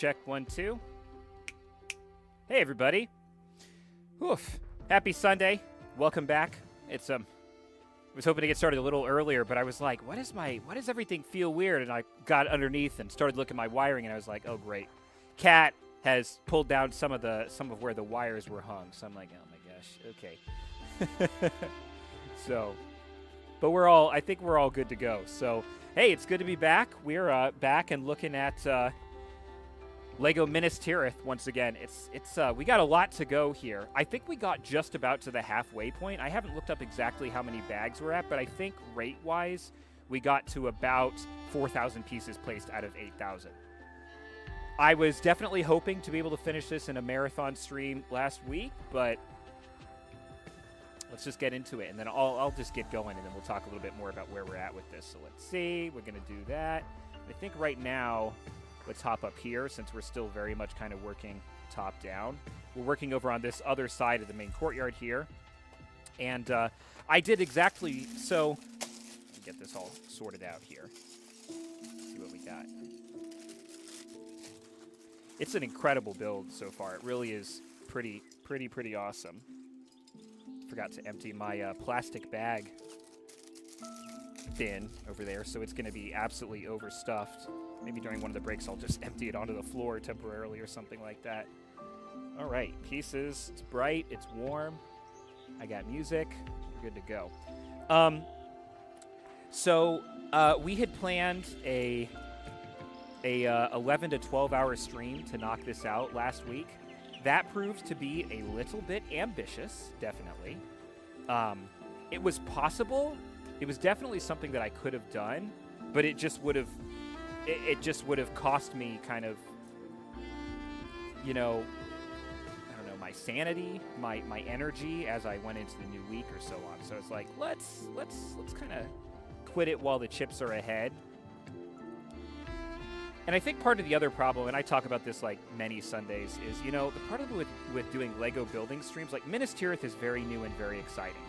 check, 1, 2. Hey, everybody. Oof. Happy Sunday. Welcome back. It's I was hoping to get started a little earlier, but I was like, why does everything feel weird? And I got underneath and started looking at my wiring, and I was like, oh great. Cat has pulled down some of where the wires were hung. So I'm like, oh my gosh, okay. So, but I think we're all good to go. So, hey, it's good to be back. We're back and looking at Lego MINAS TIRITH once again. We got a lot to go here. I think we got just about to the halfway point. I haven't looked up exactly how many bags we're at, but I think rate-wise, we got to about 4,000 pieces placed out of 8,000. I was definitely hoping to be able to finish this in a marathon stream last week, but let's just get into it, and then I'll just get going, and then we'll talk a little bit more about where we're at with this. So let's see. We're going to do that. I think right now, let's hop up here since we're still very much kind of working top down. We're working over on this other side of the main courtyard here. And I did exactly so. Let me get this all sorted out here. See what we got. It's an incredible build so far. It really is pretty awesome. Forgot to empty my plastic bag bin over there, so it's going to be absolutely overstuffed. Maybe during one of the breaks I'll just empty it onto the floor temporarily or something like that. All right, pieces. It's bright. It's warm. I got music. We're good to go. So we had planned a 11 to 12 hour stream to knock this out last week. That proved to be a little bit ambitious, definitely. It was possible. It was definitely something that I could have done, but it just would have cost me kind of, you know, I don't know, my sanity, my energy as I went into the new week or so on. So it's like, let's kind of quit it while the chips are ahead. And I think part of the other problem, and I talk about this like many Sundays, is, you know, the part of it with doing Lego building streams, like MINAS TIRITH is very new and very exciting.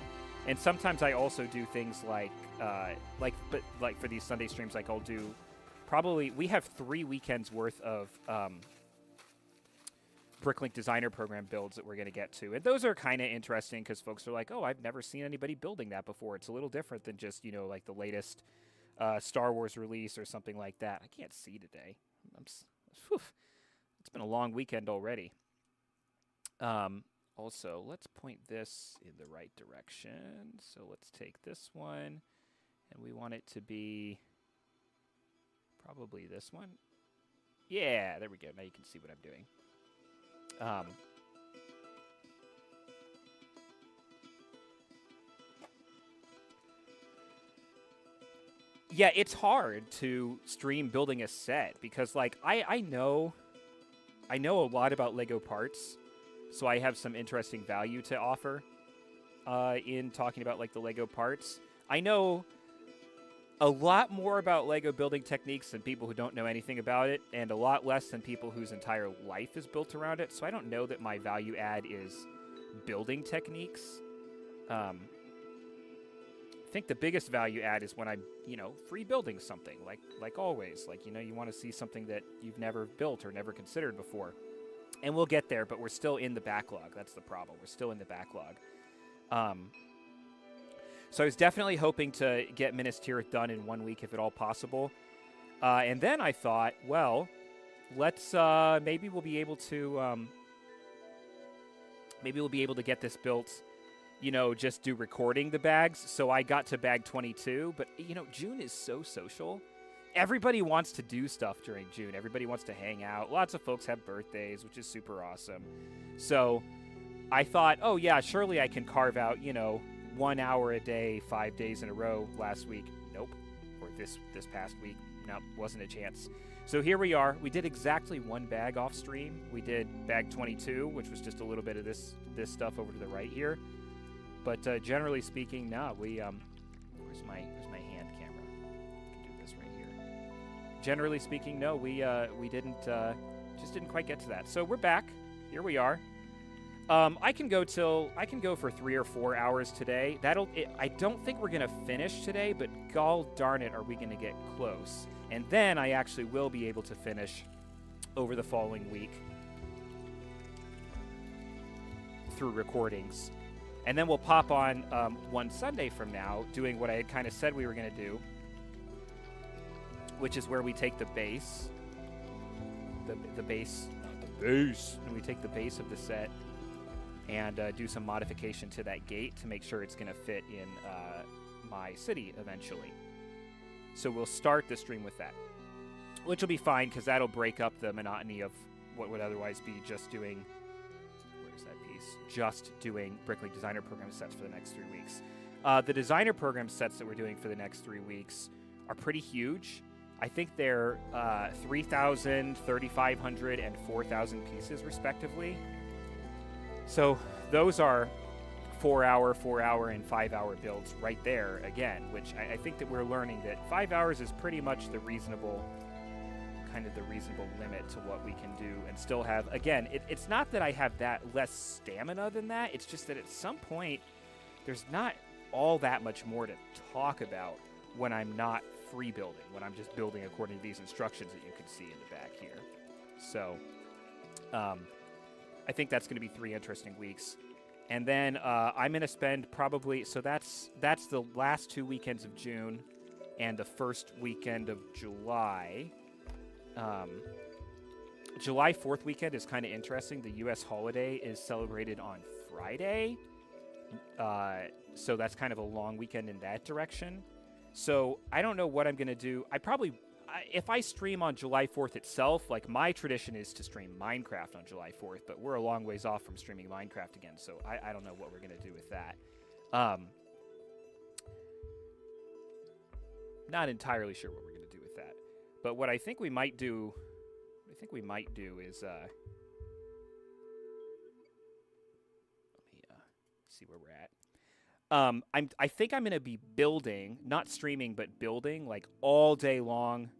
And sometimes I also do things like for these Sunday streams, like I'll do probably, we have 3 weekends worth of Bricklink Designer Program builds that we're going to get to. And those are kind of interesting because folks are like, oh, I've never seen anybody building that before. It's a little different than just, you know, like the latest Star Wars release or something like that. I can't see today. It's been a long weekend already. Also, let's point this in the right direction. So let's take this one, and we want it to be probably this one. Yeah, there we go. Now you can see what I'm doing. Yeah, it's hard to stream building a set because, like, I know a lot about Lego parts, so I have some interesting value to offer in talking about, like, the Lego parts. I know a lot more about Lego building techniques than people who don't know anything about it, and a lot less than people whose entire life is built around it, so I don't know that my value add is building techniques. I think the biggest value add is when I'm, you know, free building something, like always. Like, you know, you want to see something that you've never built or never considered before. And we'll get there, but we're still in the backlog. That's the problem. We're still in the backlog. So I was definitely hoping to get MINAS TIRITH done in 1 week, if at all possible. And then I thought, well, let's maybe we'll be able to get this built, you know, just do recording the bags. So I got to bag 22, but, you know, June is so social. Everybody wants to do stuff during June. Everybody wants to hang out. Lots of folks have birthdays, which is super awesome. So I thought, oh, yeah, surely I can carve out, you know, 1 hour a day, 5 days in a row last week. Nope. Or this past week. Nope, wasn't a chance. So here we are. We did exactly 1 bag off stream. We did bag 22, which was just a little bit of this stuff over to the right here. But generally speaking, no, we where's my hand camera? I can do this right here. Generally speaking, no, we didn't didn't quite get to that. So we're back. Here we are. I can go for 3 or 4 hours today. I don't think we're gonna finish today, but gall darn it, are we gonna get close? And then I actually will be able to finish over the following week through recordings. And then we'll pop on one Sunday from now doing what I had kind of said we were going to do, which is where we take the base, the base, and we take the base of the set and do some modification to that gate to make sure it's going to fit in my city eventually. So we'll start the stream with that, which will be fine because that'll break up the monotony of what would otherwise be just doing, where's that piece? Just doing Bricklink Designer Program sets for the next 3 weeks. The Designer Program sets that we're doing for the next 3 weeks are pretty huge. I think they're 3,000, 3,500, and 4,000 pieces, respectively. So those are 4-hour, and 5-hour builds right there again, which I think that we're learning that 5 hours is pretty much the reasonable, kind of the reasonable limit to what we can do and still have. Again, it's not that I have that less stamina than that. It's just that at some point, there's not all that much more to talk about when I'm not free building, when I'm just building according to these instructions that you can see in the back here. So I think that's going to be 3 interesting weeks. And then I'm going to spend probably, so that's the last 2 weekends of June and the first weekend of July. July 4th weekend is kind of interesting. The U.S. holiday is celebrated on Friday. So that's kind of a long weekend in that direction. So I don't know what I'm going to do. If I stream on July 4th itself, like my tradition is to stream Minecraft on July 4th, but we're a long ways off from streaming Minecraft again, so I don't know what we're going to do with that. Not entirely sure what we're going to do with that. But what I think we might do, is, let me see where we're at. I think I'm going to be building, not streaming, but building like all day long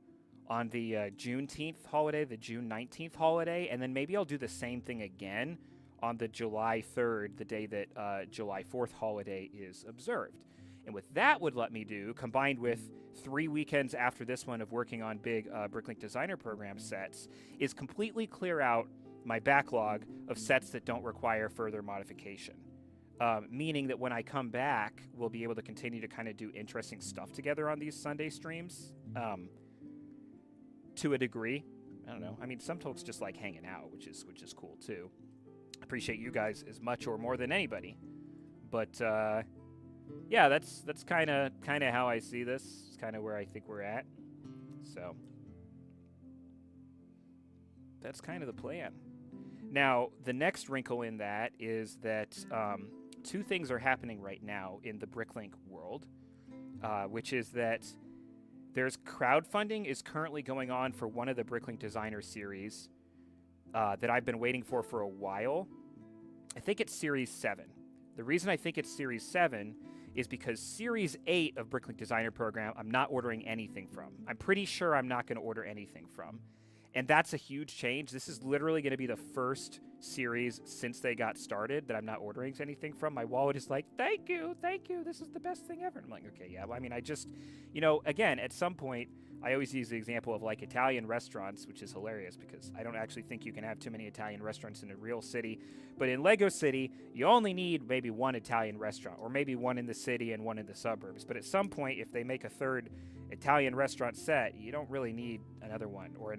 on the Juneteenth holiday, the June 19th holiday, and then maybe I'll do the same thing again on the July 3rd, the day that July 4th holiday is observed. And what that would let me do, combined with 3 weekends after this one of working on big Bricklink Designer Program sets, is completely clear out my backlog of sets that don't require further modification. Meaning that when I come back, we'll be able to continue to kind of do interesting stuff together on these Sunday streams. To a degree. I don't know. I mean, some folks just like hanging out, which is cool too. Appreciate you guys as much or more than anybody. But yeah, that's kind of how I see this. It's kind of where I think we're at. So that's kind of the plan. Now, the next wrinkle in that is that 2 things are happening right now in the Bricklink world, which is that there's crowdfunding is currently going on for one of the Bricklink Designer series that I've been waiting for a while. I think it's Series 7. The reason I think it's Series 7 is because Series 8 of Bricklink Designer Program, I'm not ordering anything from. I'm pretty sure I'm not going to order anything from. And that's a huge change. This is literally going to be the first series since they got started that I'm not ordering anything from. My wallet is like, thank you, this is the best thing ever. And I'm like, okay, yeah, well, I mean, I just, again, at some point, I always use the example of like Italian restaurants, which is hilarious because I don't actually think you can have too many Italian restaurants in a real city. But in Lego City, you only need maybe one Italian restaurant, or maybe one in the city and one in the suburbs. But at some point, if they make a third Italian restaurant set, you don't really need another one, or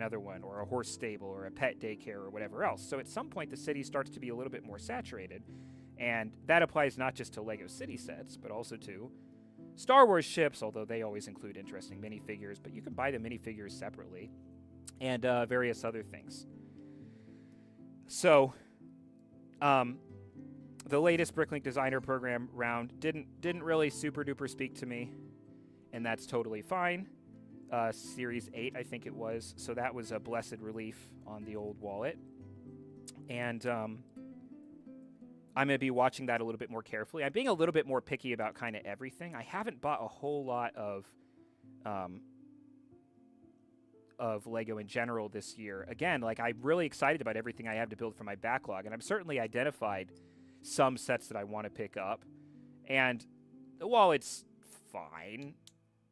a horse stable, or a pet daycare, or whatever else. So at some point, the city starts to be a little bit more saturated. And that applies not just to Lego City sets, but also to Star Wars ships, although they always include interesting minifigures, but you can buy the minifigures separately, and various other things. So, the latest Bricklink Designer Program round didn't really super duper speak to me, and that's totally fine. Series 8, I think it was, so that was a blessed relief on the old wallet. And I'm going to be watching that a little bit more carefully. I'm being a little bit more picky about kind of everything. I haven't bought a whole lot of Lego in general this year. Again, like, I'm really excited about everything I have to build for my backlog, and I've certainly identified some sets that I want to pick up. And while it's fine,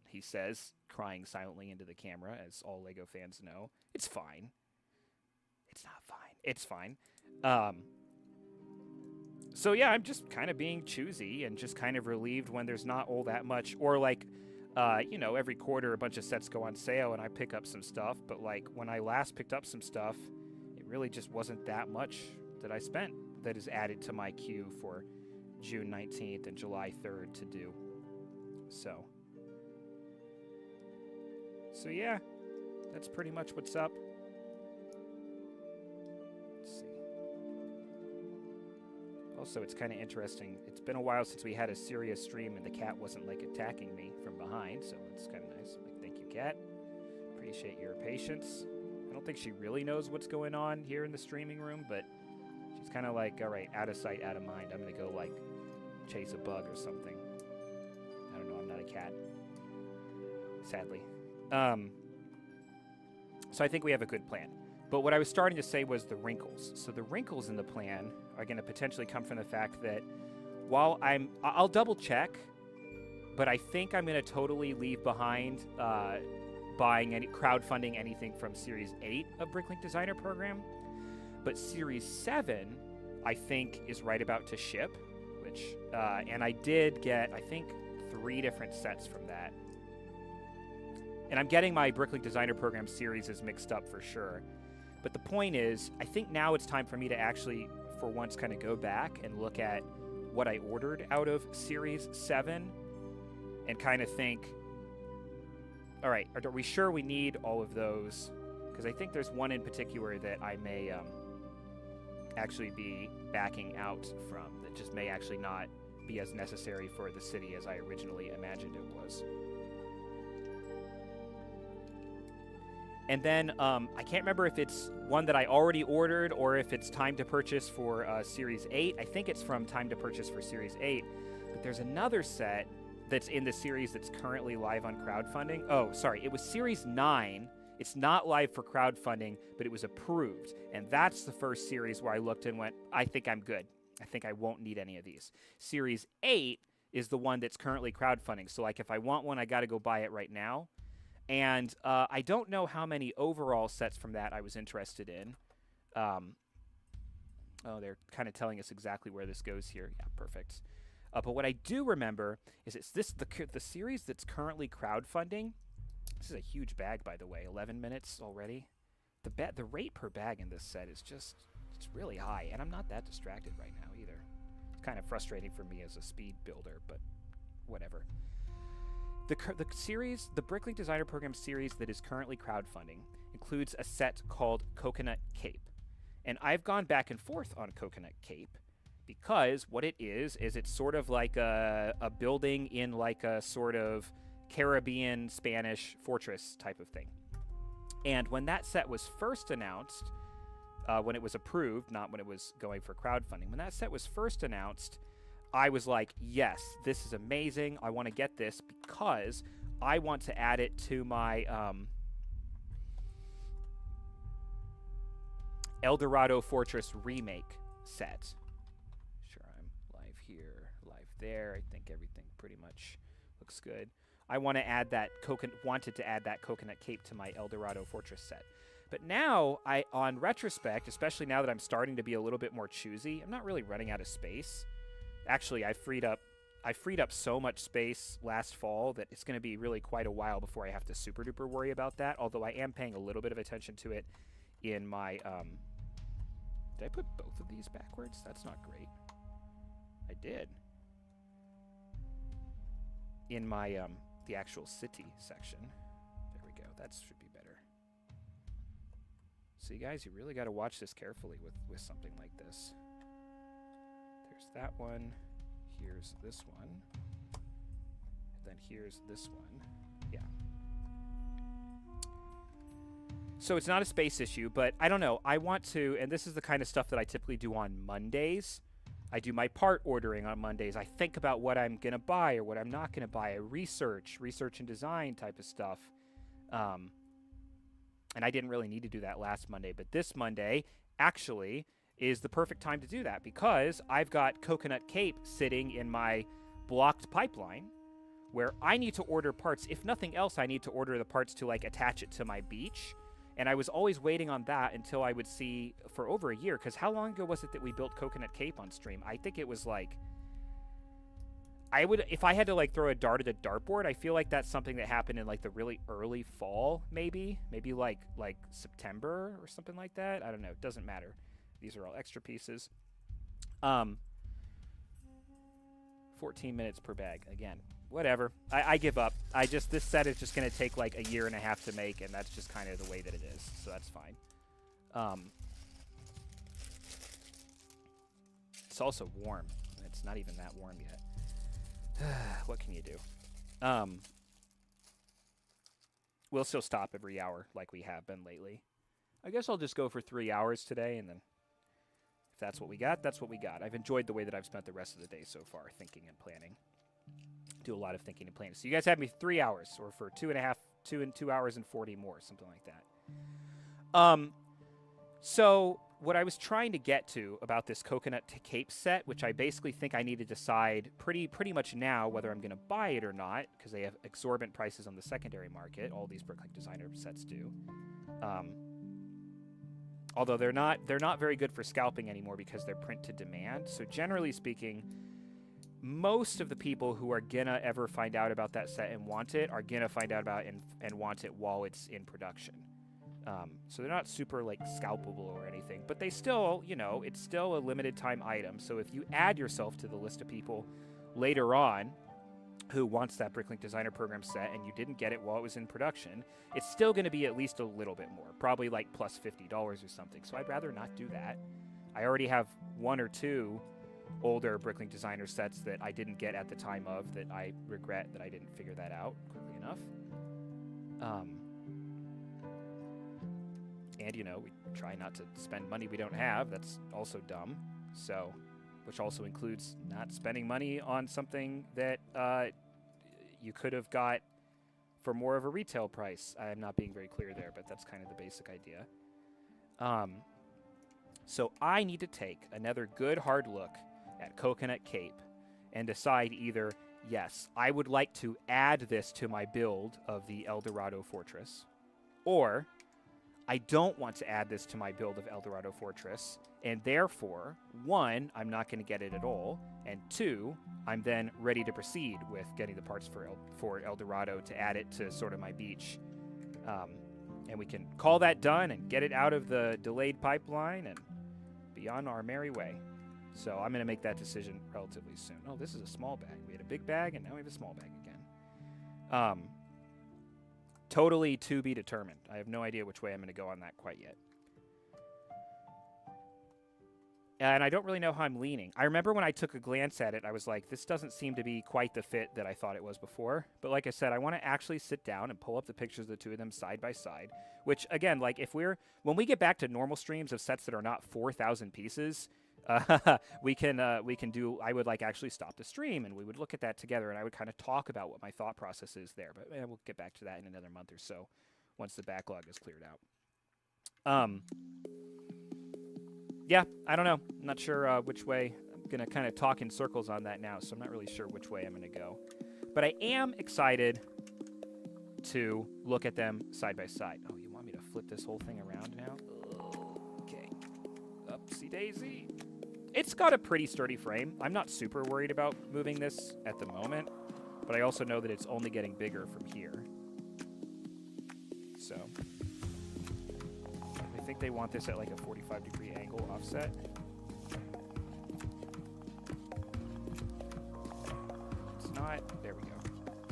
he says, crying silently into the camera, as all Lego fans know, it's fine. It's fine. Um, so yeah, I'm just kind of being choosy and just kind of relieved when there's not all that much, or like, you know, every quarter a bunch of sets go on sale and I pick up some stuff. But like when I last picked up some stuff, it really just wasn't that much that I spent that is added to my queue for June 19th and July 3rd to do. So yeah, that's pretty much what's up. Let's see. Also, it's kind of interesting. It's been a while since we had a serious stream and the cat wasn't like attacking me from behind, so it's kind of nice. Like, thank you, cat. Appreciate your patience. I don't think she really knows what's going on here in the streaming room, but she's kind of like, all right, out of sight, out of mind. I'm going to go like chase a bug or something. I don't know. I'm not a cat, sadly. So I think we have a good plan. But what I was starting to say was the wrinkles. So the wrinkles in the plan are going to potentially come from the fact that while I'll double check, but I think I'm going to totally leave behind crowdfunding anything from Series 8 of Bricklink Designer Program. But Series 7, I think, is right about to ship, which, and I did get, I think, 3 different sets from that. And I'm getting my Bricklink Designer Program series mixed up for sure. But the point is, I think now it's time for me to actually, for once, kind of go back and look at what I ordered out of Series 7 and kind of think, all right, are we sure we need all of those? Because I think there's one in particular that I may actually be backing out from that just may actually not be as necessary for the city as I originally imagined it was. And then I can't remember if it's one that I already ordered or if it's time to purchase for Series 8. I think it's from time to purchase for Series 8. But there's another set that's in the series that's currently live on crowdfunding. Oh, sorry. It was Series 9. It's not live for crowdfunding, but it was approved. And that's the first series where I looked and went, I think I'm good. I think I won't need any of these. Series 8 is the one that's currently crowdfunding. So, like, if I want one, I got to go buy it right now. And I don't know how many overall sets from that I was interested in. Oh, they're kind of telling us exactly where this goes here. Yeah, perfect. But what I do remember is it's the series that's currently crowdfunding. This is a huge bag, by the way. 11 minutes already. The rate per bag in this set is just, it's really high. And I'm not that distracted right now either. It's kind of frustrating for me as a speed builder, but whatever. The series, the Bricklink Designer Program series that is currently crowdfunding, includes a set called Coconut Cape. And I've gone back and forth on Coconut Cape because what it is it's sort of like a building in like a sort of Caribbean Spanish fortress type of thing. And when that set was first announced, when it was approved, not when it was going for crowdfunding, when that set was first announced, I was like, yes, this is amazing. I want to get this because I want to add it to my El Dorado Fortress remake set. Sure, I'm live here, live there. I think everything pretty much looks good. I want to add that wanted to add that Coconut Cape to my El Dorado Fortress set. But now, on retrospect, especially now that I'm starting to be a little bit more choosy, I'm not really running out of space. Actually, I freed up so much space last fall that it's going to be really quite a while before I have to super duper worry about that. Although I am paying a little bit of attention to it in my. Did I put both of these backwards? That's not great. I did. In my the actual city section. There we go. That should be better. See, guys, you really got to watch this carefully with something like this. There's that one. Here's this one. And then here's this one. Yeah. So it's not a space issue, but I don't know. I want to, and this is the kind of stuff that I typically do on Mondays. I do my part ordering on Mondays. I think about what I'm going to buy or what I'm not going to buy. I research and design type of stuff. And I didn't really need to do that last Monday, but this Monday actually is the perfect time to do that because I've got Coconut Cape sitting in my blocked pipeline where I need to order parts. If nothing else, I need to order the parts to like attach it to my beach. And I was always waiting on that until I would see for over a year. Because how long ago was it that we built Coconut Cape on stream? I think it was like, if I had to like throw a dart at a dartboard, I feel like that's something that happened in like the really early fall, maybe like September or something like that. I don't know. It doesn't matter. These are all extra pieces. 14 minutes per bag. Again, whatever. I give up. This set is just going to take like a year and a half to make, and that's just kind of the way that it is. So that's fine. It's also warm. It's not even that warm yet. What can you do? We'll still stop every hour like we have been lately. I guess I'll just go for 3 hours today, and then if that's what we got, that's what we got. I've enjoyed the way that I've spent the rest of the day so far, thinking and planning. Do a lot of thinking and planning. So you guys had me 3 hours, or for 2 hours and 40 more, something like that. So what I was trying to get to about this Coconut Cape set, which I basically think I need to decide pretty much now whether I'm going to buy it or not, because they have exorbitant prices on the secondary market. All these Bricklink Designer sets do. Although they're not very good for scalping anymore because they're print to demand. So generally speaking, most of the people who are gonna ever find out about that set and want it are gonna find out about it and want it while it's in production. So they're not super like scalpable or anything, but they still, it's still a limited time item. So if you add yourself to the list of people later on who wants that Bricklink Designer Program set and you didn't get it while it was in production, it's still going to be at least a little bit more, probably like plus $50 or something. So I'd rather not do that. I already have 1 or 2 older Bricklink Designer sets that I didn't get at the time of that I regret that I didn't figure that out quickly enough. And, we try not to spend money we don't have. That's also dumb. So, which also includes not spending money on something that you could have got for more of a retail price. I'm not being very clear there, but that's kind of the basic idea. So I need to take another good hard look at Coconut Cape and decide either, yes, I would like to add this to my build of the El Dorado Fortress, or I don't want to add this to my build of El Dorado Fortress, and therefore, 1, I'm not going to get it at all, and 2, I'm then ready to proceed with getting the parts for El Dorado to add it to sort of my beach. And we can call that done and get it out of the delayed pipeline and be on our merry way. So I'm going to make that decision relatively soon. Oh, this is a small bag. We had a big bag, and now we have a small bag again. Totally to be determined. I have no idea which way I'm going to go on that quite yet. And I don't really know how I'm leaning. I remember when I took a glance at it, I was like, this doesn't seem to be quite the fit that I thought it was before. But like I said, I want to actually sit down and pull up the pictures of the two of them side by side. Which, again, like when we get back to normal streams of sets that are not 4,000 pieces, we can do, I would like actually stop the stream and we would look at that together and I would kind of talk about what my thought process is there. But we'll get back to that in another month or so once the backlog is cleared out. Yeah, I don't know. I'm not sure which way. I'm going to kind of talk in circles on that now, so I'm not really sure which way I'm going to go. But I am excited to look at them side by side. Oh, you want me to flip this whole thing around now? Okay. Upsy daisy. It's got a pretty sturdy frame. I'm not super worried about moving this at the moment, but I also know that it's only getting bigger from here. So I think they want this at like a 45-degree angle offset. It's not. There we go.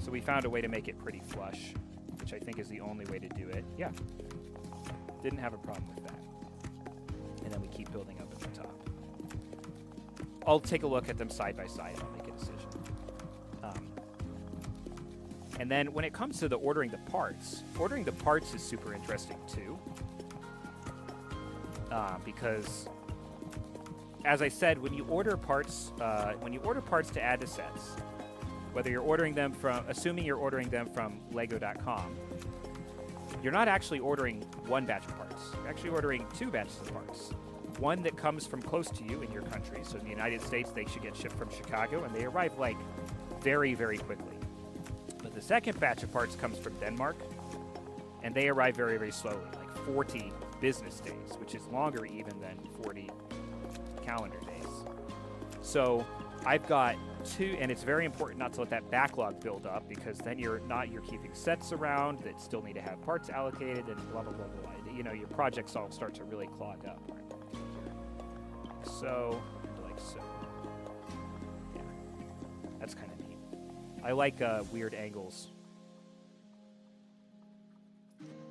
So we found a way to make it pretty flush, which I think is the only way to do it. Yeah. Didn't have a problem with that. And then we keep building up at the top. I'll take a look at them side by side and I'll make a decision. And then when it comes to ordering the parts is super interesting too. Because, as I said, when you order parts to add to sets, whether you're ordering them assuming you're ordering them from Lego.com, you're not actually ordering one batch of parts. You're actually ordering 2 batches of parts. One that comes from close to you in your country. So in the United States, they should get shipped from Chicago, and they arrive like very, very quickly. But the second batch of parts comes from Denmark, and they arrive very, very slowly, like 40 business days, which is longer even than 40 calendar days. So I've got 2, and it's very important not to let that backlog build up, because then you're keeping sets around that still need to have parts allocated and blah, blah, blah, blah. You know, your projects all start to really clog up. Like so, and like so. Yeah, that's kind of neat. I like weird angles.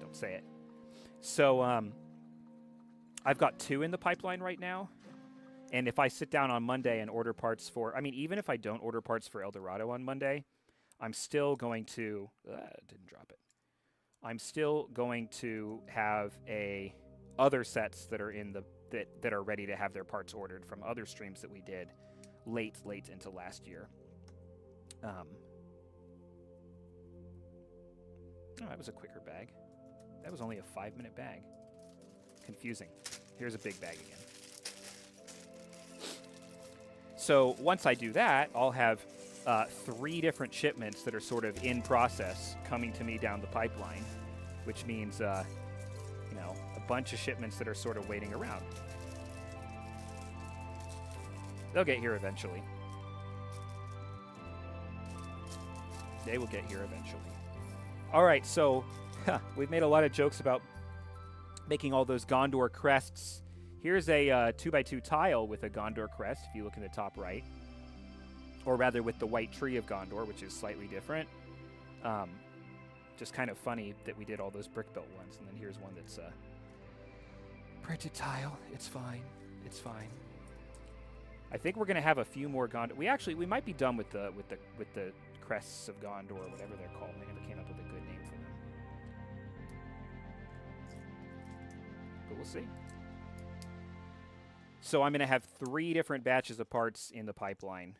Don't say it. So I've got 2 in the pipeline right now. And if I sit down on Monday and order parts for, I mean, even if I don't order parts for El Dorado on Monday, I'm still going to, didn't drop it. I'm still going to have other sets that are in the, that are ready to have their parts ordered from other streams that we did late into last year. Oh, that was a quicker bag. That was only a 5-minute bag. Confusing. Here's a big bag again. So once I do that, I'll have 3 different shipments that are sort of in process coming to me down the pipeline, which means, you know, a bunch of shipments that are sort of waiting around. They'll get here eventually. They will get here eventually. All right, so we've made a lot of jokes about making all those Gondor crests. Here's a 2x2 tile with a Gondor crest, if you look in the top right. Or rather with the white tree of Gondor, which is slightly different. Just kind of funny that we did all those brick-built ones. And then here's one that's printed tile. It's fine. It's fine. I think we're going to have a few more Gondor. We might be done with the crests of Gondor, or whatever they're called. They never came up with a good name for them. But we'll see. So I'm going to have 3 different batches of parts in the pipeline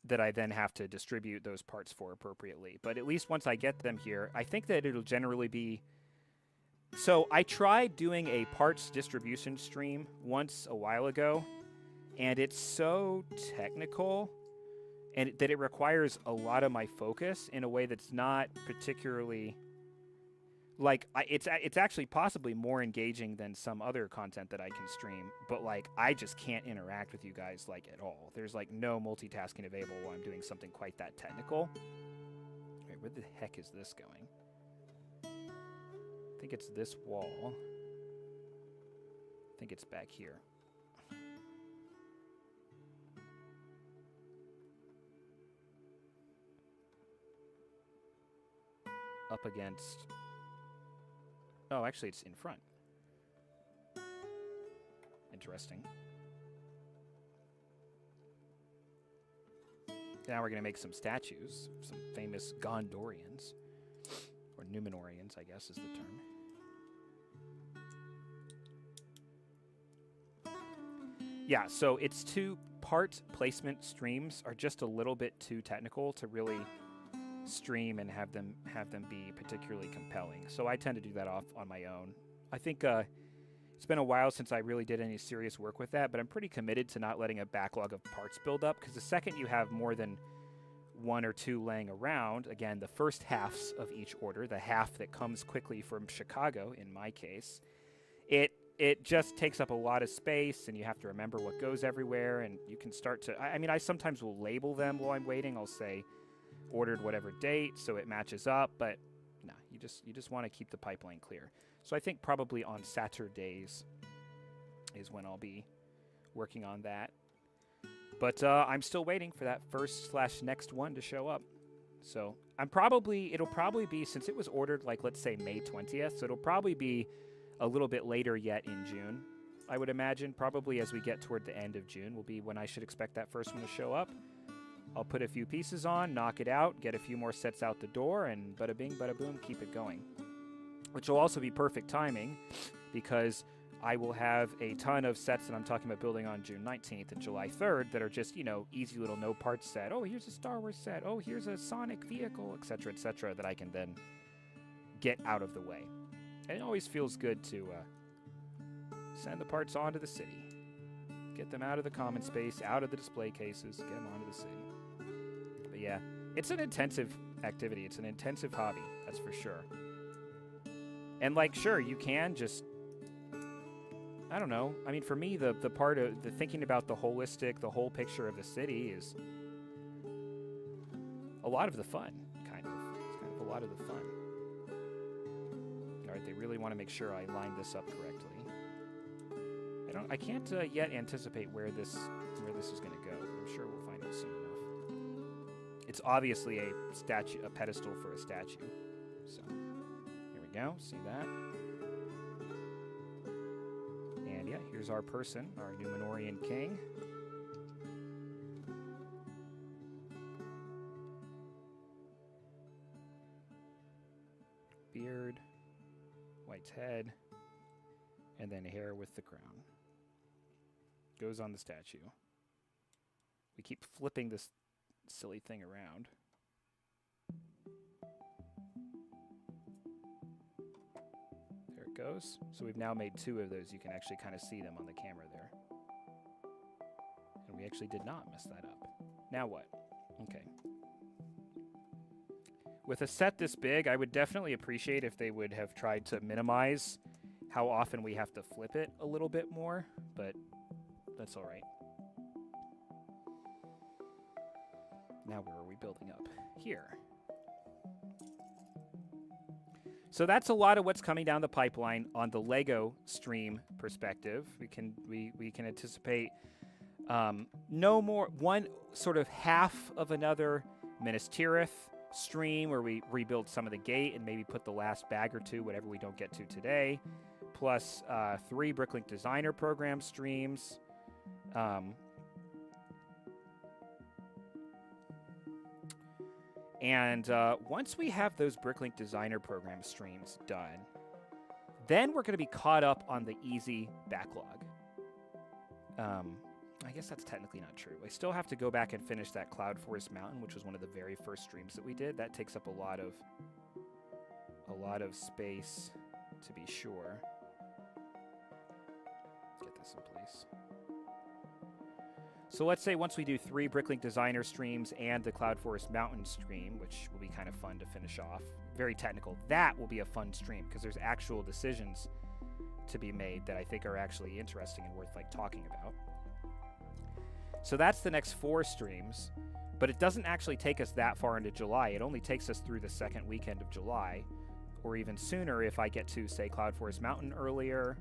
that I then have to distribute those parts for appropriately. But at least once I get them here, I think that it'll generally be... So I tried doing a parts distribution stream once a while ago, and it's so technical and that it requires a lot of my focus in a way that's not particularly... Like, it's actually possibly more engaging than some other content that I can stream, but, like, I just can't interact with you guys, like, at all. There's, like, no multitasking available while I'm doing something quite that technical. Wait, where the heck is this going? I think it's this wall. I think it's back here. Up against... Oh, actually, it's in front. Interesting. Now we're going to make some statues, some famous Gondorians, or Numenorians, I guess is the term. Yeah, so it's 2 part placement streams are just a little bit too technical to really stream and have them be particularly compelling. So I tend to do that off on my own. I think it's been a while since I really did any serious work with that, but I'm pretty committed to not letting a backlog of parts build up, because the second you have more than 1 or 2 laying around, again, the first halves of each order, the half that comes quickly from Chicago, in my case, it just takes up a lot of space, and you have to remember what goes everywhere, and you can start to... I mean, I sometimes will label them while I'm waiting. I'll say, ordered whatever date, so it matches up, but no, you just want to keep the pipeline clear. So I think probably on Saturdays is when I'll be working on that. But I'm still waiting for that first/next one to show up. So it'll probably be, since it was ordered, like, let's say May 20th, so it'll probably be a little bit later yet in June, I would imagine. Probably as we get toward the end of June will be when I should expect that first one to show up. I'll put a few pieces on, knock it out, get a few more sets out the door, and bada bing, bada boom, keep it going. Which will also be perfect timing, because I will have a ton of sets that I'm talking about building on June 19th and July 3rd that are just, you know, easy little no parts set. Oh, here's a Star Wars set. Oh, here's a Sonic vehicle, etc., that I can then get out of the way. And it always feels good to send the parts onto the city. Get them out of the common space, out of the display cases, get them onto the city. But yeah, it's an intensive activity. It's an intensive hobby, that's for sure. And, like, sure, you can just, I don't know. I mean, for me, the part of the thinking about the holistic, the whole picture of the city is a lot of the fun, kind of. It's kind of a lot of the fun. All right, they really want to make sure I line this up correctly. I can't yet anticipate where this is going to go. I'm sure we'll find out soon enough. It's obviously a statue, a pedestal for a statue. So here we go. See that? And yeah, here's our person, our Numenorian king. Beard, white head, and then hair with the crown. Goes on the statue. We keep flipping this silly thing around. There it goes. So we've now made 2 of those. You can actually kind of see them on the camera there. And we actually did not mess that up. Now what? Okay. With a set this big, I would definitely appreciate if they would have tried to minimize how often we have to flip it a little bit more, but that's all right. Now where are we building up? Here. So that's a lot of what's coming down the pipeline on the Lego stream perspective. We can anticipate no more, one sort of half of another Minas Tirith stream where we rebuild some of the gate and maybe put the last bag or 2, whatever we don't get to today, plus 3 Bricklink Designer Program streams. And once we have those Bricklink Designer Program streams done, then we're going to be caught up on the easy backlog. I guess that's technically not true. I still have to go back and finish that Cloud Forest Mountain, which was one of the very first streams that we did. That takes up a lot of space, to be sure. Get this in place. So let's say once we do 3 Bricklink Designer streams and the Cloud Forest Mountain stream, which will be kind of fun to finish off, very technical, that will be a fun stream because there's actual decisions to be made that I think are actually interesting and worth like talking about. So that's the next 4 streams, but it doesn't actually take us that far into July. It only takes us through the 2nd weekend of July, or even sooner if I get to, say, Cloud Forest Mountain earlier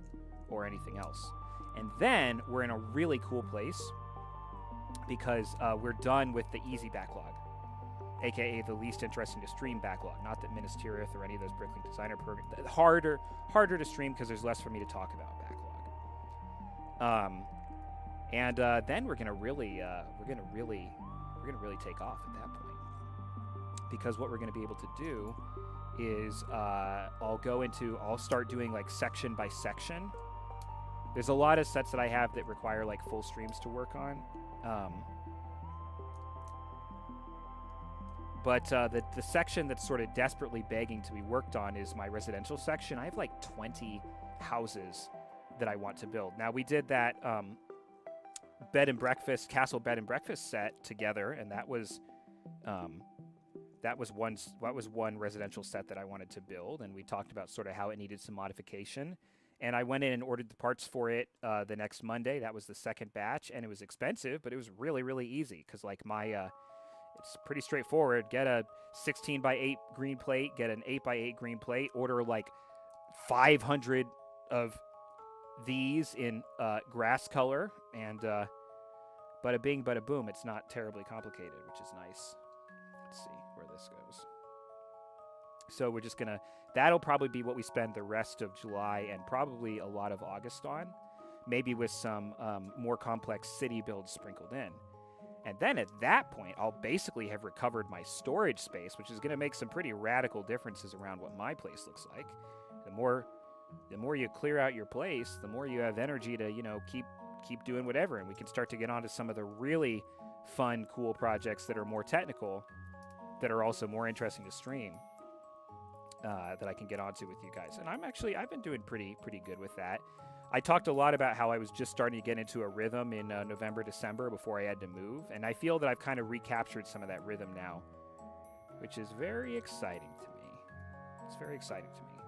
or anything else. And then we're in a really cool place because we're done with the easy backlog, aka the least interesting to stream backlog. Not that Minas Tirith or any of those Bricklink Designer programs harder to stream because there's less for me to talk about backlog. And then we're gonna really take off at that point, because what we're gonna be able to do is I'll start doing like section by section. There's a lot of sets that I have that require like full streams to work on. But the section that's sort of desperately begging to be worked on is my residential section. I have like 20 houses that I want to build. Now we did that castle bed and breakfast set together, and that was one residential set that I wanted to build, and we talked about sort of how it needed some modification. And I went in and ordered the parts for it the next Monday. That was the 2nd batch, and it was expensive, but it was really, really easy because, like, it's pretty straightforward. Get a 16x8 green plate, get an 8x8 green plate, order like 500 of these in grass color, and bada bing, bada boom. It's not terribly complicated, which is nice. Let's see where this goes. So we're just gonna, that'll probably be what we spend the rest of July and probably a lot of August on, maybe with some more complex city builds sprinkled in. And then at that point, I'll basically have recovered my storage space, which is gonna make some pretty radical differences around what my place looks like. The more you clear out your place, the more you have energy to, keep doing whatever, and we can start to get onto some of the really fun, cool projects that are more technical, that are also more interesting to stream. That I can get onto with you guys. And I've been doing pretty good with that. I talked a lot about how I was just starting to get into a rhythm in November, December before I had to move. And I feel that I've kind of recaptured some of that rhythm now, which is very exciting to me. It's very exciting to me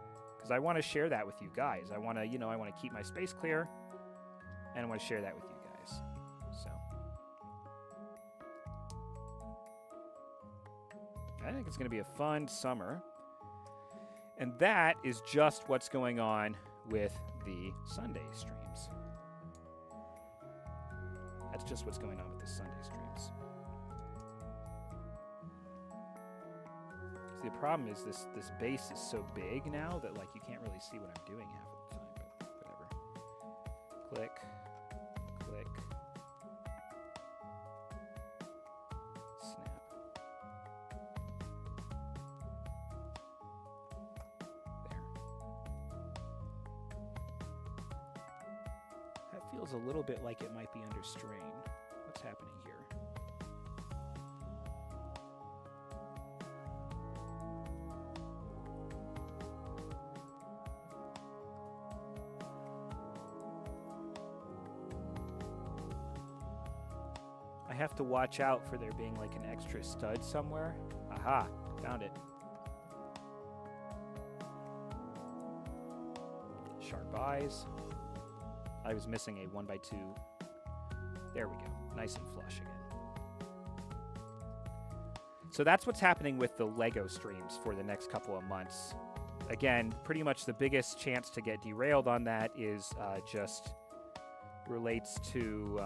because I want to share that with you guys. I want to, you know, I want to keep my space clear, and I want to share that with you guys. So I think it's going to be a fun summer. And that is just what's going on with the Sunday streams. That's just what's going on with the Sunday streams. See, the problem is this base is so big now that like you can't really see what I'm doing half of the time, but whatever. Click, click, snap. There. That feels a little bit like it might be under strain. What's happening here? I have to watch out for there being like an extra stud somewhere. Aha, found it. Sharp eyes. I was missing a 1x2. There we go. Nice and flush again. So that's what's happening with the Lego streams for the next couple of months. Again, pretty much the biggest chance to get derailed on that is just relates to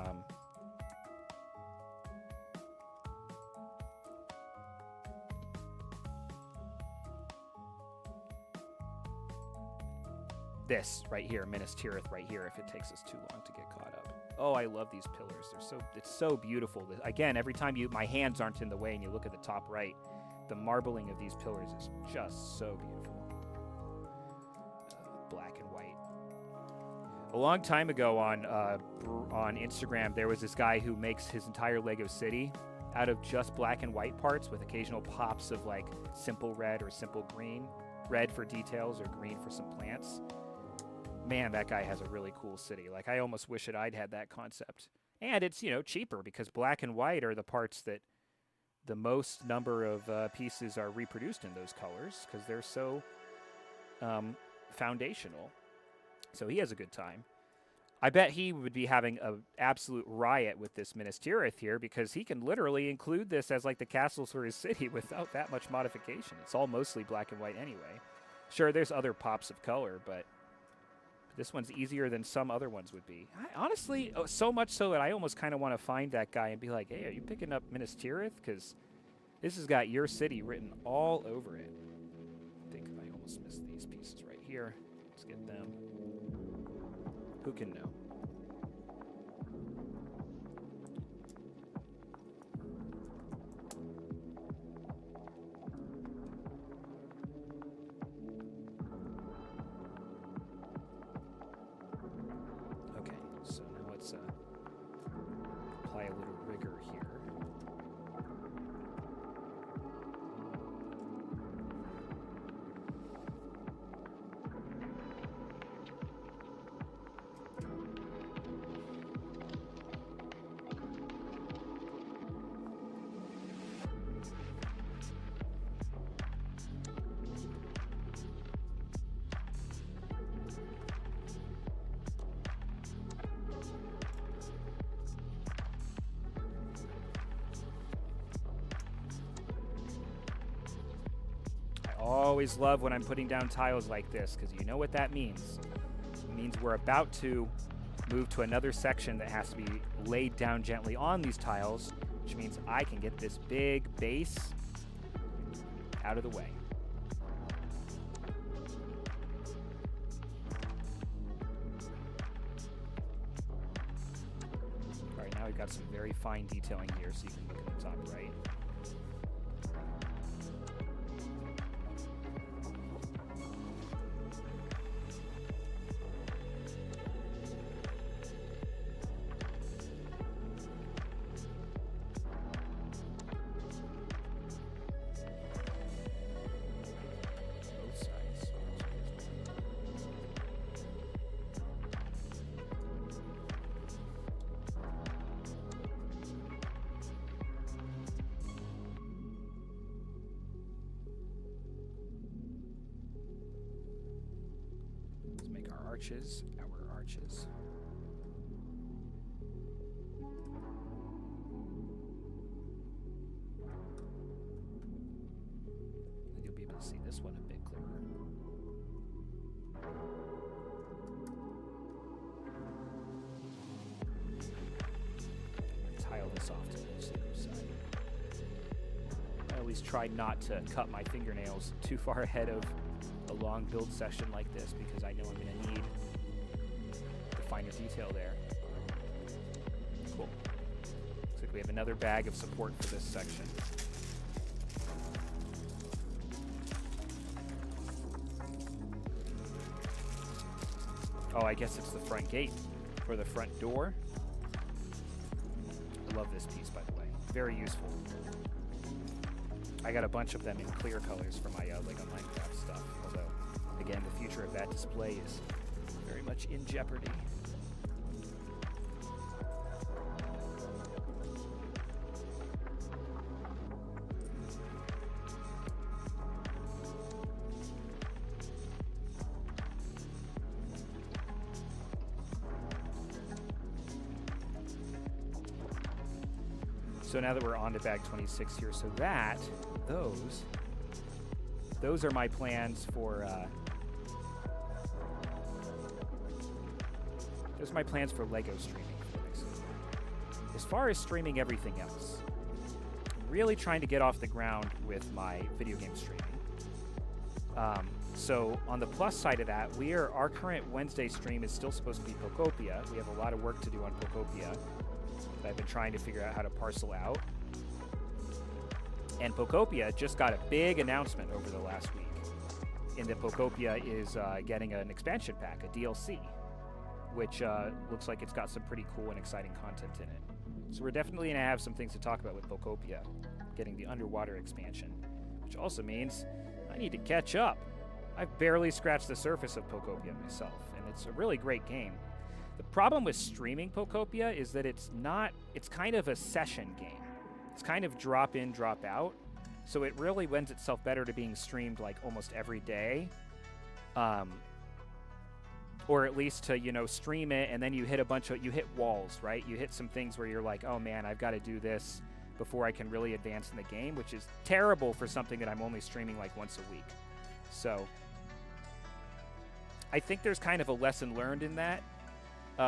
this right here, MINAS TIRITH right here, if it takes us too long to get caught up. Oh, I love these pillars. It's so beautiful. Again, every time my hands aren't in the way and you look at the top right, the marbling of these pillars is just so beautiful. Black and white. A long time ago on Instagram, there was this guy who makes his entire Lego city out of just black and white parts with occasional pops of like simple red or simple green. Red for details or green for some plants. Man, that guy has a really cool city. Like, I almost wish that I'd had that concept. And it's, you know, cheaper because black and white are the parts that the most number of pieces are reproduced in those colors because they're so foundational. So he has a good time. I bet he would be having an absolute riot with this MINAS TIRITH here because he can literally include this as like the castles for his city without that much modification. It's all mostly black and white anyway. Sure, there's other pops of color, but this one's easier than some other ones would be. Honestly, so much so that I almost kind of want to find that guy and be like, hey, are you picking up MINAS TIRITH? Because this has got your city written all over it. I think I almost missed these pieces right here. Let's get them. Who can know? Okay, so now let's apply a little rigor here. Always love when I'm putting down tiles like this because you know what that means. It means we're about to move to another section that has to be laid down gently on these tiles, which means I can get this big base out of the way. All right, now we've got some very fine detailing here, so you can look at the top right. arches. Our arches. And you'll be able to see this one a bit clearer. Tile this off to the other side. I at least try not to cut my fingernails too far ahead of a long build session like this because I know I'm going to need the finer detail there. Cool. Looks like we have another bag of support for this section. Oh, I guess it's the front gate or the front door. I love this piece, by the way. Very useful. I got a bunch of them in clear colors for my Lego Minecraft stuff. Although, again, the future of that display is very much in jeopardy. So now that we're on to bag 26 here, so those are my plans for Lego streaming for the next year. As far as streaming everything else, I'm really trying to get off the ground with my video game streaming. So on the plus side of that, our current Wednesday stream is still supposed to be Pokopia. We have a lot of work to do on Pokopia that I've been trying to figure out how to parcel out. And Pokopia just got a big announcement over the last week in that Pokopia is getting an expansion pack, a DLC, which looks like it's got some pretty cool and exciting content in it. So we're definitely going to have some things to talk about with Pokopia, getting the underwater expansion, which also means I need to catch up. I've barely scratched the surface of Pokopia myself, and it's a really great game. The problem with streaming Pokopia is that it's kind of a session game. It's kind of drop in, drop out. So it really lends itself better to being streamed like almost every day. Or at least to, stream it and then you hit walls, right? You hit some things where you're like, oh man, I've got to do this before I can really advance in the game, which is terrible for something that I'm only streaming like once a week. So I think there's kind of a lesson learned in that.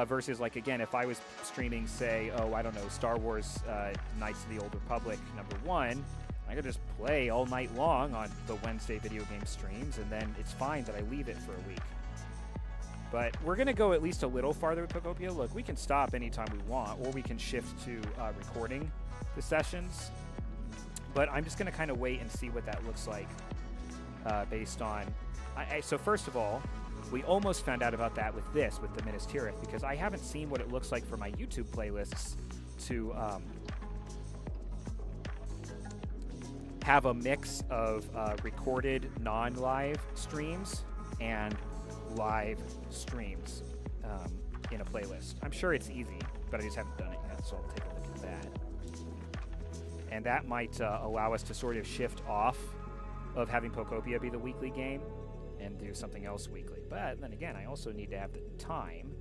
Versus, like, again, if I was streaming, say, Star Wars Knights of the Old Republic #1, I could just play all night long on the Wednesday video game streams, and then it's fine that I leave it for a week. But we're going to go at least a little farther with Pokopia. Look, we can stop anytime we want, or we can shift to recording the sessions. But I'm just going to kind of wait and see what that looks like based on... So first of all, we almost found out about that with the MINAS TIRITH, because I haven't seen what it looks like for my YouTube playlists to have a mix of recorded non-live streams and live streams in a playlist. I'm sure it's easy, but I just haven't done it yet, so I'll take a look at that. And that might allow us to sort of shift off of having Pokopia be the weekly game and do something else weekly. But then again, I also need to have the time,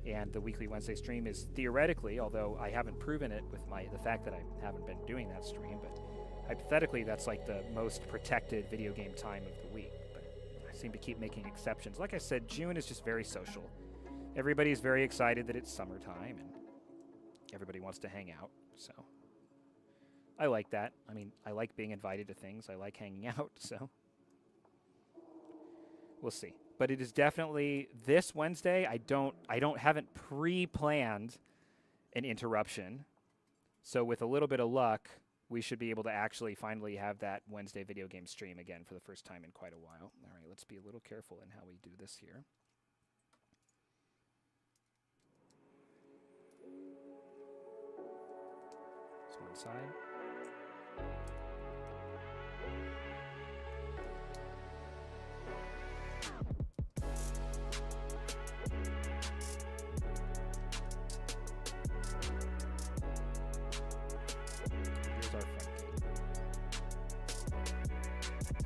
and the weekly Wednesday stream is theoretically, although I haven't proven it with the fact that I haven't been doing that stream, but hypothetically that's like the most protected video game time of the week. But I seem to keep making exceptions. Like I said, June is just very social. Everybody's very excited that it's summertime, and everybody wants to hang out, so I like that. I mean, I like being invited to things. I like hanging out, so we'll see. But it is definitely this Wednesday. I haven't pre-planned an interruption. So with a little bit of luck, we should be able to actually finally have that Wednesday video game stream again for the first time in quite a while. All right, let's be a little careful in how we do this here. So one side.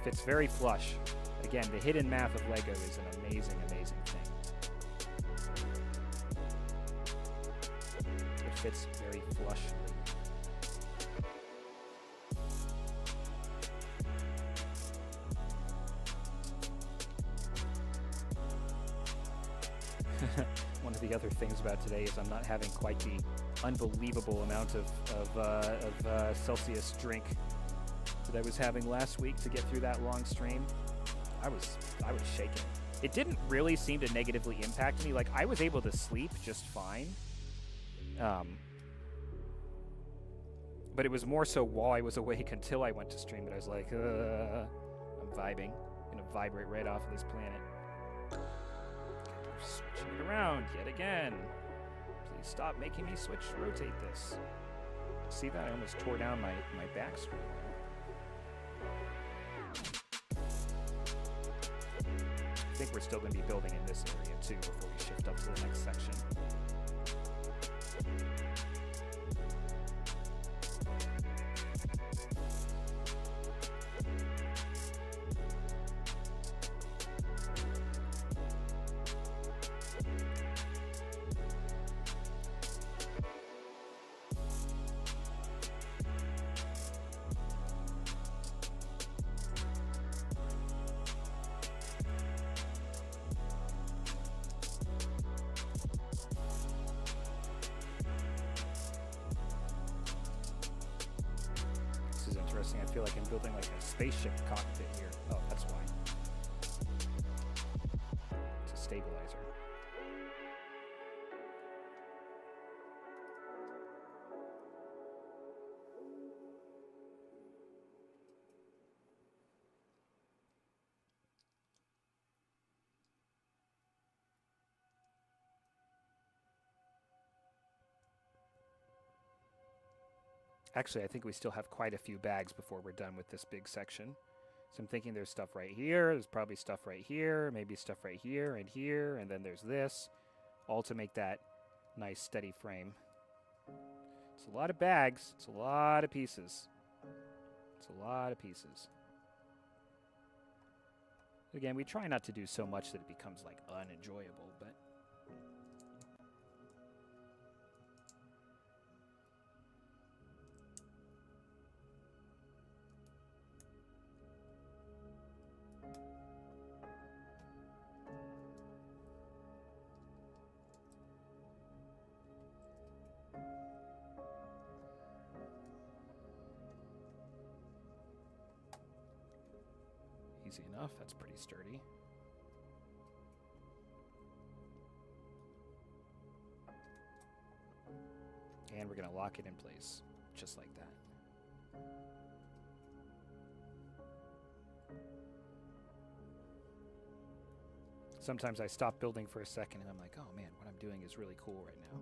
Fits very flush. Again, the hidden math of Lego is an amazing, amazing thing. fits very flushly. One of the other things about today is I'm not having quite the unbelievable amount of Celsius drink that I was having last week to get through that long stream. I was shaking. It didn't really seem to negatively impact me. Like, I was able to sleep just fine. But it was more so while I was awake until I went to stream that I was like, I'm vibing. I'm gonna vibrate right off of this planet. Switching it around yet again. Please stop making me rotate this. See that? I almost tore down my back screen. I think we're still going to be building in this area too before we shift up to the next section. I feel like I'm building like a spaceship cockpit here. Oh, that's why. It's a stabilizer. Actually, I think we still have quite a few bags before we're done with this big section. So I'm thinking there's stuff right here, there's probably stuff right here, maybe stuff right here, and then there's this, all to make that nice steady frame. It's a lot of bags, it's a lot of pieces. It's a lot of pieces. Again, we try not to do so much that it becomes like unenjoyable, but easy enough. That's pretty sturdy. And we're going to lock it in place, just like that. Sometimes I stop building for a second and I'm like, oh man, what I'm doing is really cool right now.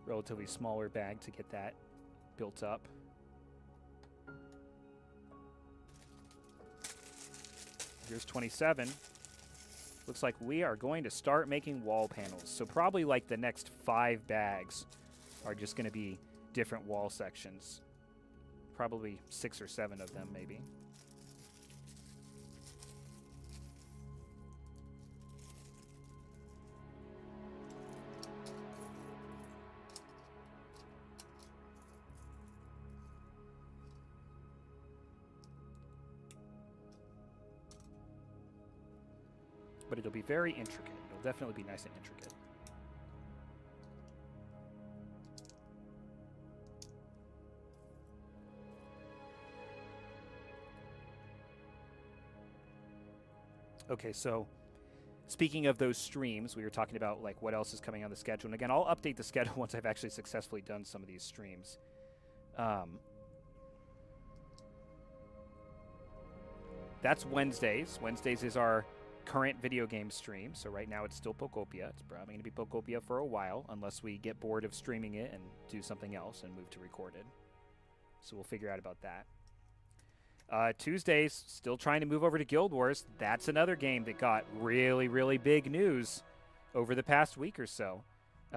Relatively smaller bag to get that built up. Here's 27. Looks like we are going to start making wall panels. So probably like the next 5 bags are just going to be different wall sections. Probably 6 or 7 of them maybe. But it'll be very intricate. It'll definitely be nice and intricate. Okay, so speaking of those streams, we were talking about like what else is coming on the schedule. And again, I'll update the schedule once I've actually successfully done some of these streams. That's Wednesdays. Wednesdays is our current video game stream. So right now it's still Pokopia. It's probably going to be Pokopia for a while unless we get bored of streaming it and do something else and move to recorded. So we'll figure out about that. Tuesdays, still trying to move over to Guild Wars. That's another game that got really, really big news over the past week or so.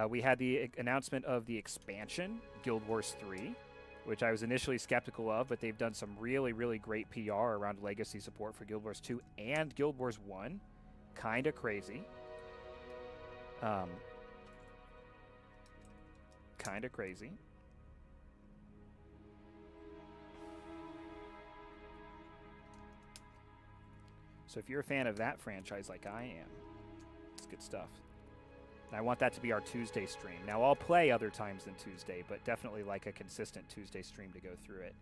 We had the announcement of the expansion, Guild Wars 3, which I was initially skeptical of, but they've done some really, really great PR around legacy support for Guild Wars 2 and Guild Wars 1. Kind of crazy. Kind of crazy. So if you're a fan of that franchise like I am, it's good stuff. And I want that to be our Tuesday stream. Now, I'll play other times than Tuesday, but definitely like a consistent Tuesday stream to go through it,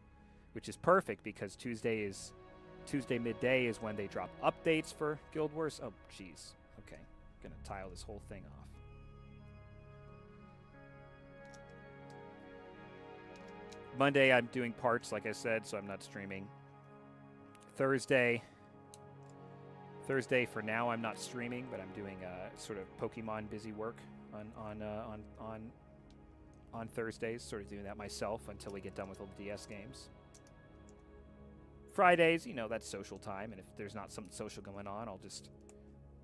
which is perfect because Tuesday midday is when they drop updates for Guild Wars. Oh, jeez. Okay. I'm going to tile this whole thing off. Monday, I'm doing parts, like I said, so I'm not streaming. Thursday, for now, I'm not streaming, but I'm doing sort of Pokemon busy work on Thursdays. Sort of doing that myself until we get done with all the DS games. Fridays, you know, that's social time, and if there's not something social going on, I'll just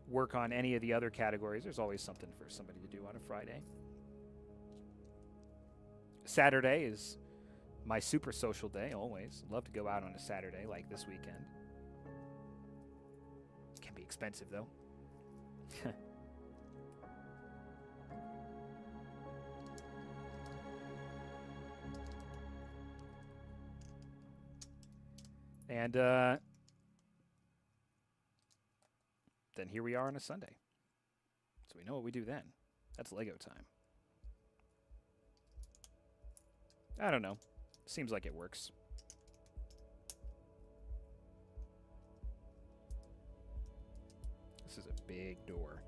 work on any of the other categories. There's always something for somebody to do on a Friday. Saturday is my super social day, always. Love to go out on a Saturday, like this weekend. Can be expensive, though. And then here we are on a Sunday. So we know what we do then. That's Lego time. I don't know. Seems like it works. This is a big door.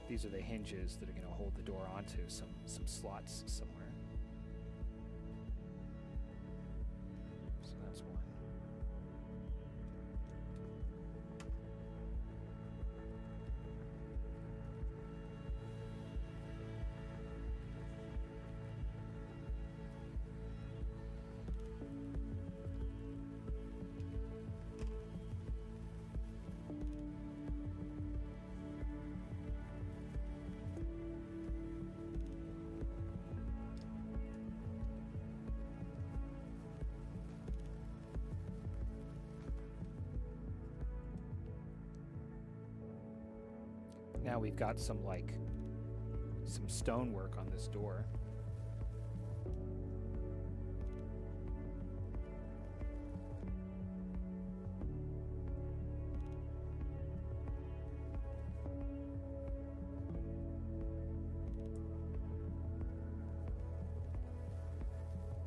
These are the hinges that are going to hold the door onto some slots somewhere. So that's one. Now we've got some stonework on this door.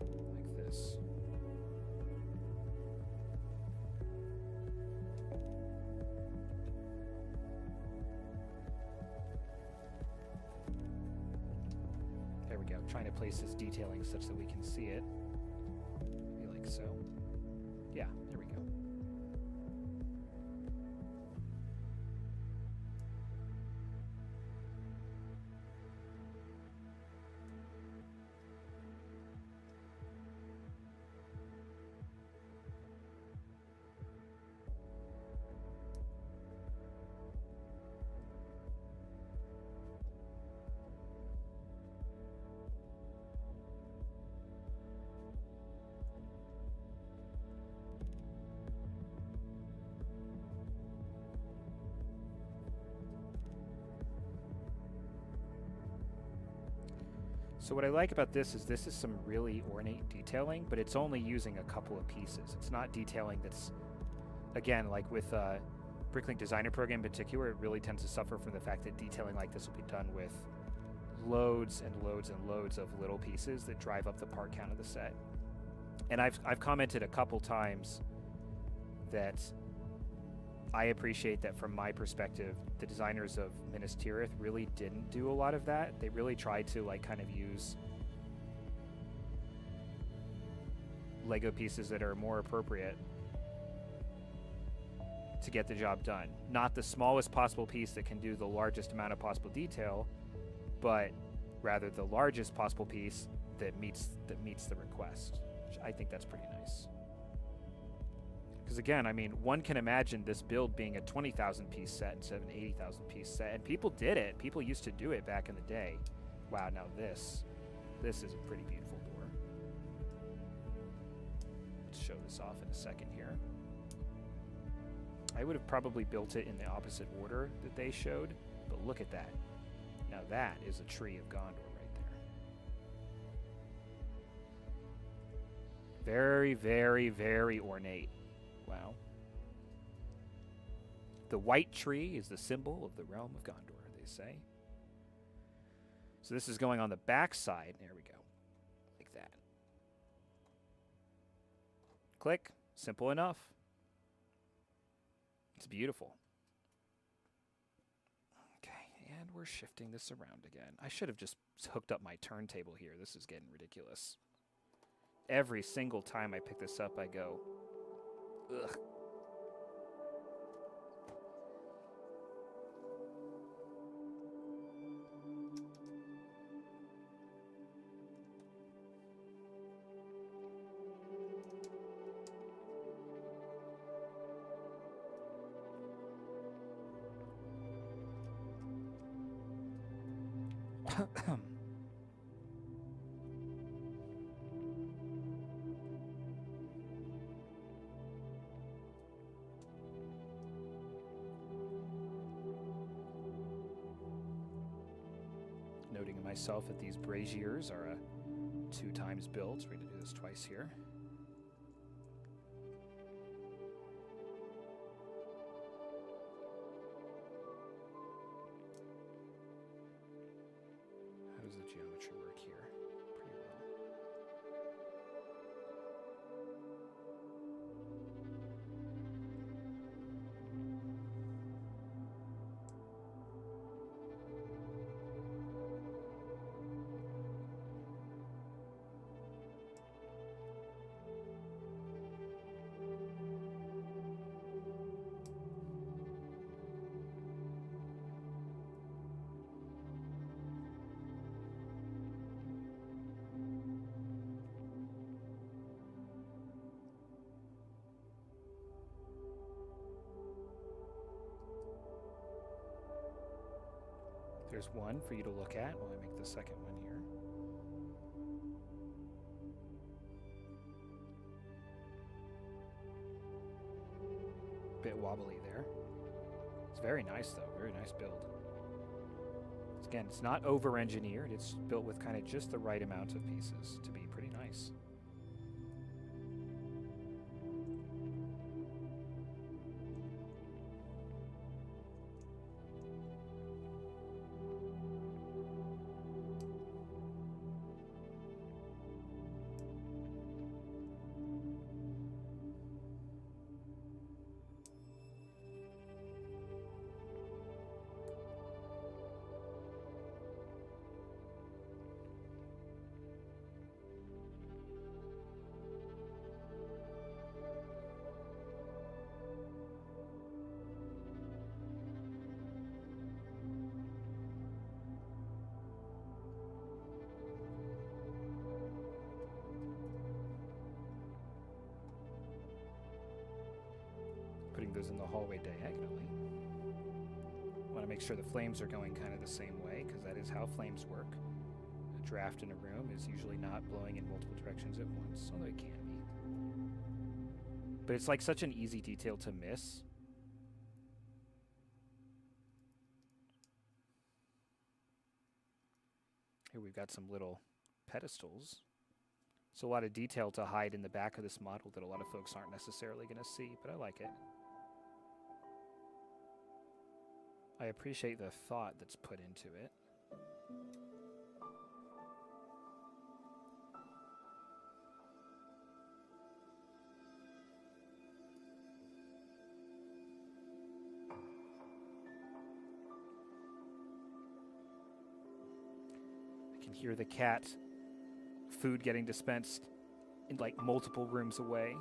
Like this. There we go. Trying to place this detailing such that we can see it. Maybe like so. Yeah, there we go. So what I like about this is some really ornate detailing, but it's only using a couple of pieces. It's not detailing that's, again, like with Bricklink Designer Program in particular, it really tends to suffer from the fact that detailing like this will be done with loads and loads and loads of little pieces that drive up the part count of the set. And I've commented a couple times that I appreciate that from my perspective, the designers of Minas Tirith really didn't do a lot of that. They really tried to like kind of use Lego pieces that are more appropriate to get the job done. Not the smallest possible piece that can do the largest amount of possible detail, but rather the largest possible piece that meets the request. Which I think that's pretty nice. Because again, I mean, one can imagine this build being a 20,000 piece set instead of an 80,000 piece set, and people did it. People used to do it back in the day. Wow, now this is a pretty beautiful door. Let's show this off in a second here. I would have probably built it in the opposite order that they showed, but look at that. Now that is a tree of Gondor right there. Very, very, very ornate. Wow. The white tree is the symbol of the realm of Gondor, they say. So this is going on the back side. There we go. Like that. Click. Simple enough. It's beautiful. Okay, and we're shifting this around again. I should have just hooked up my turntable here. This is getting ridiculous. Every single time I pick this up, I go, ugh. Noting myself that these braziers are a 2 times build, so we're going to do this twice here. How does the geometry work here? Pretty well. There's one for you to look at while I make the second one here. Bit wobbly there. It's very nice though, very nice build. Again, it's not over-engineered, it's built with kind of just the right amount of pieces to be pretty nice. Putting those in the hallway diagonally. Want to make sure the flames are going kind of the same way, because that is how flames work. A draft in a room is usually not blowing in multiple directions at once, although it can be. But it's like such an easy detail to miss. Here we've got some little pedestals. It's a lot of detail to hide in the back of this model that a lot of folks aren't necessarily going to see, but I like it. I appreciate the thought that's put into it. I can hear the cat food getting dispensed in like multiple rooms away.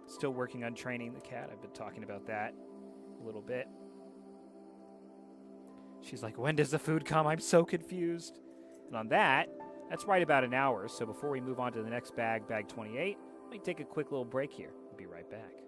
Still working on training the cat. I've been talking about that a little bit. She's like, when does the food come? I'm so confused. And on that, that's right about an hour. So before we move on to the next bag, bag 28, let me take a quick little break here. I'll be right back.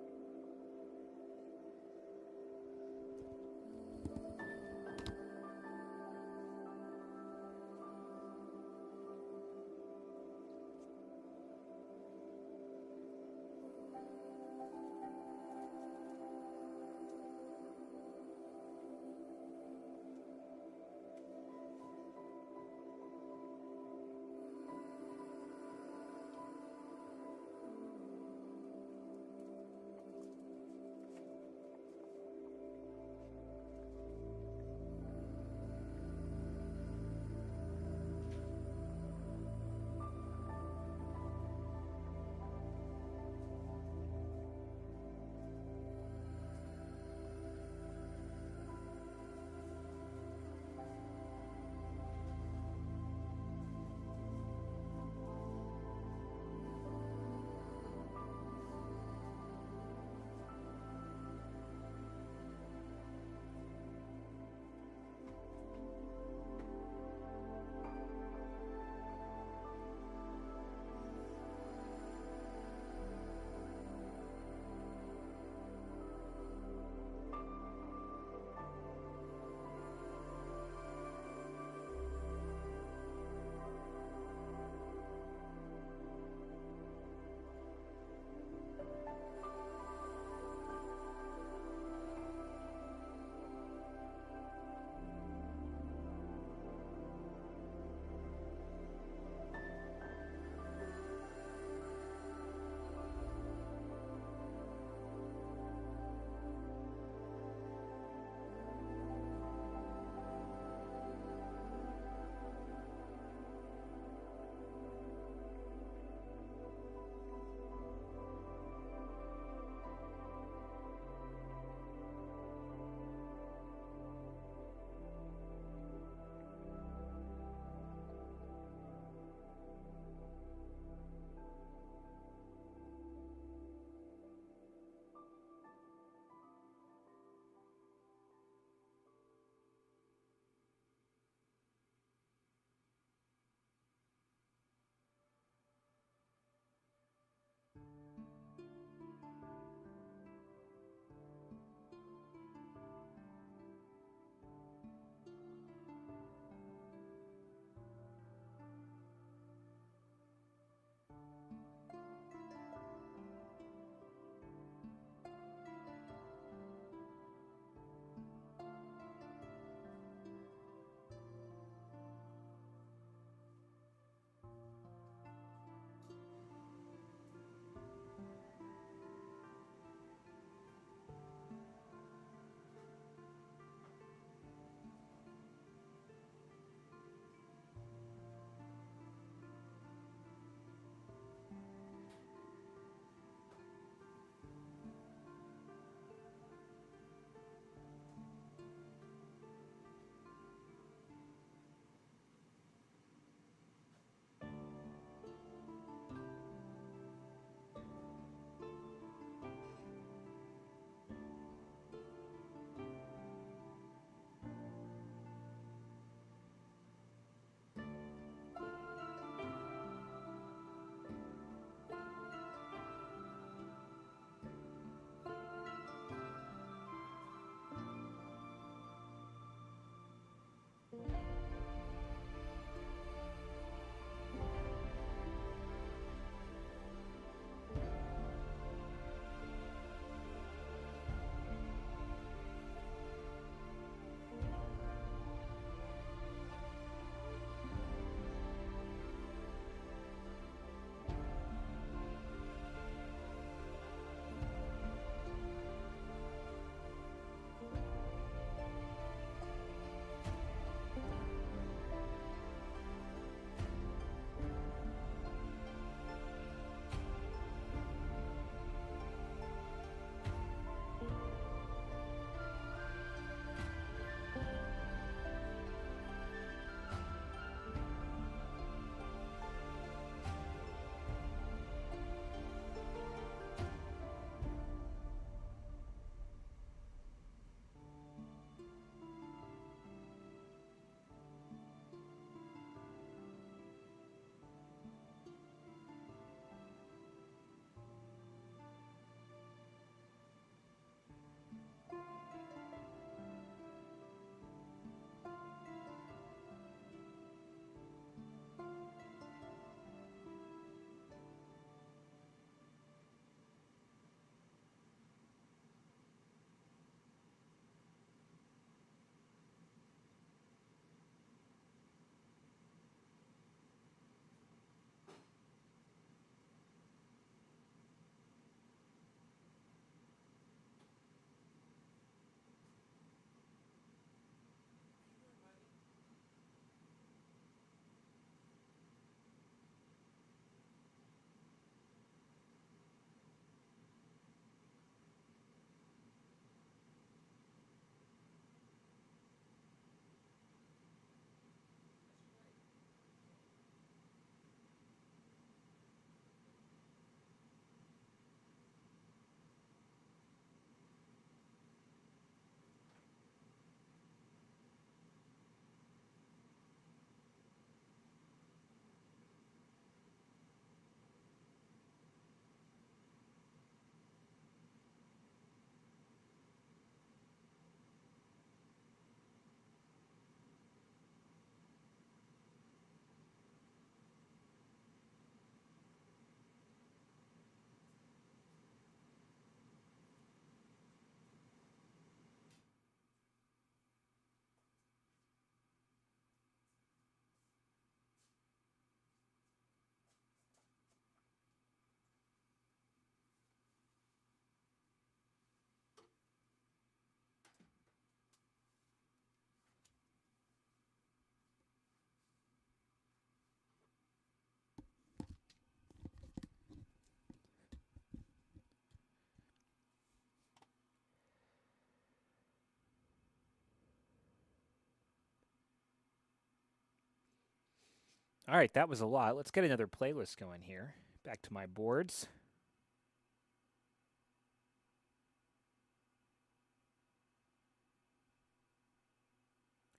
All right, that was a lot. Let's get another playlist going here. Back to my boards.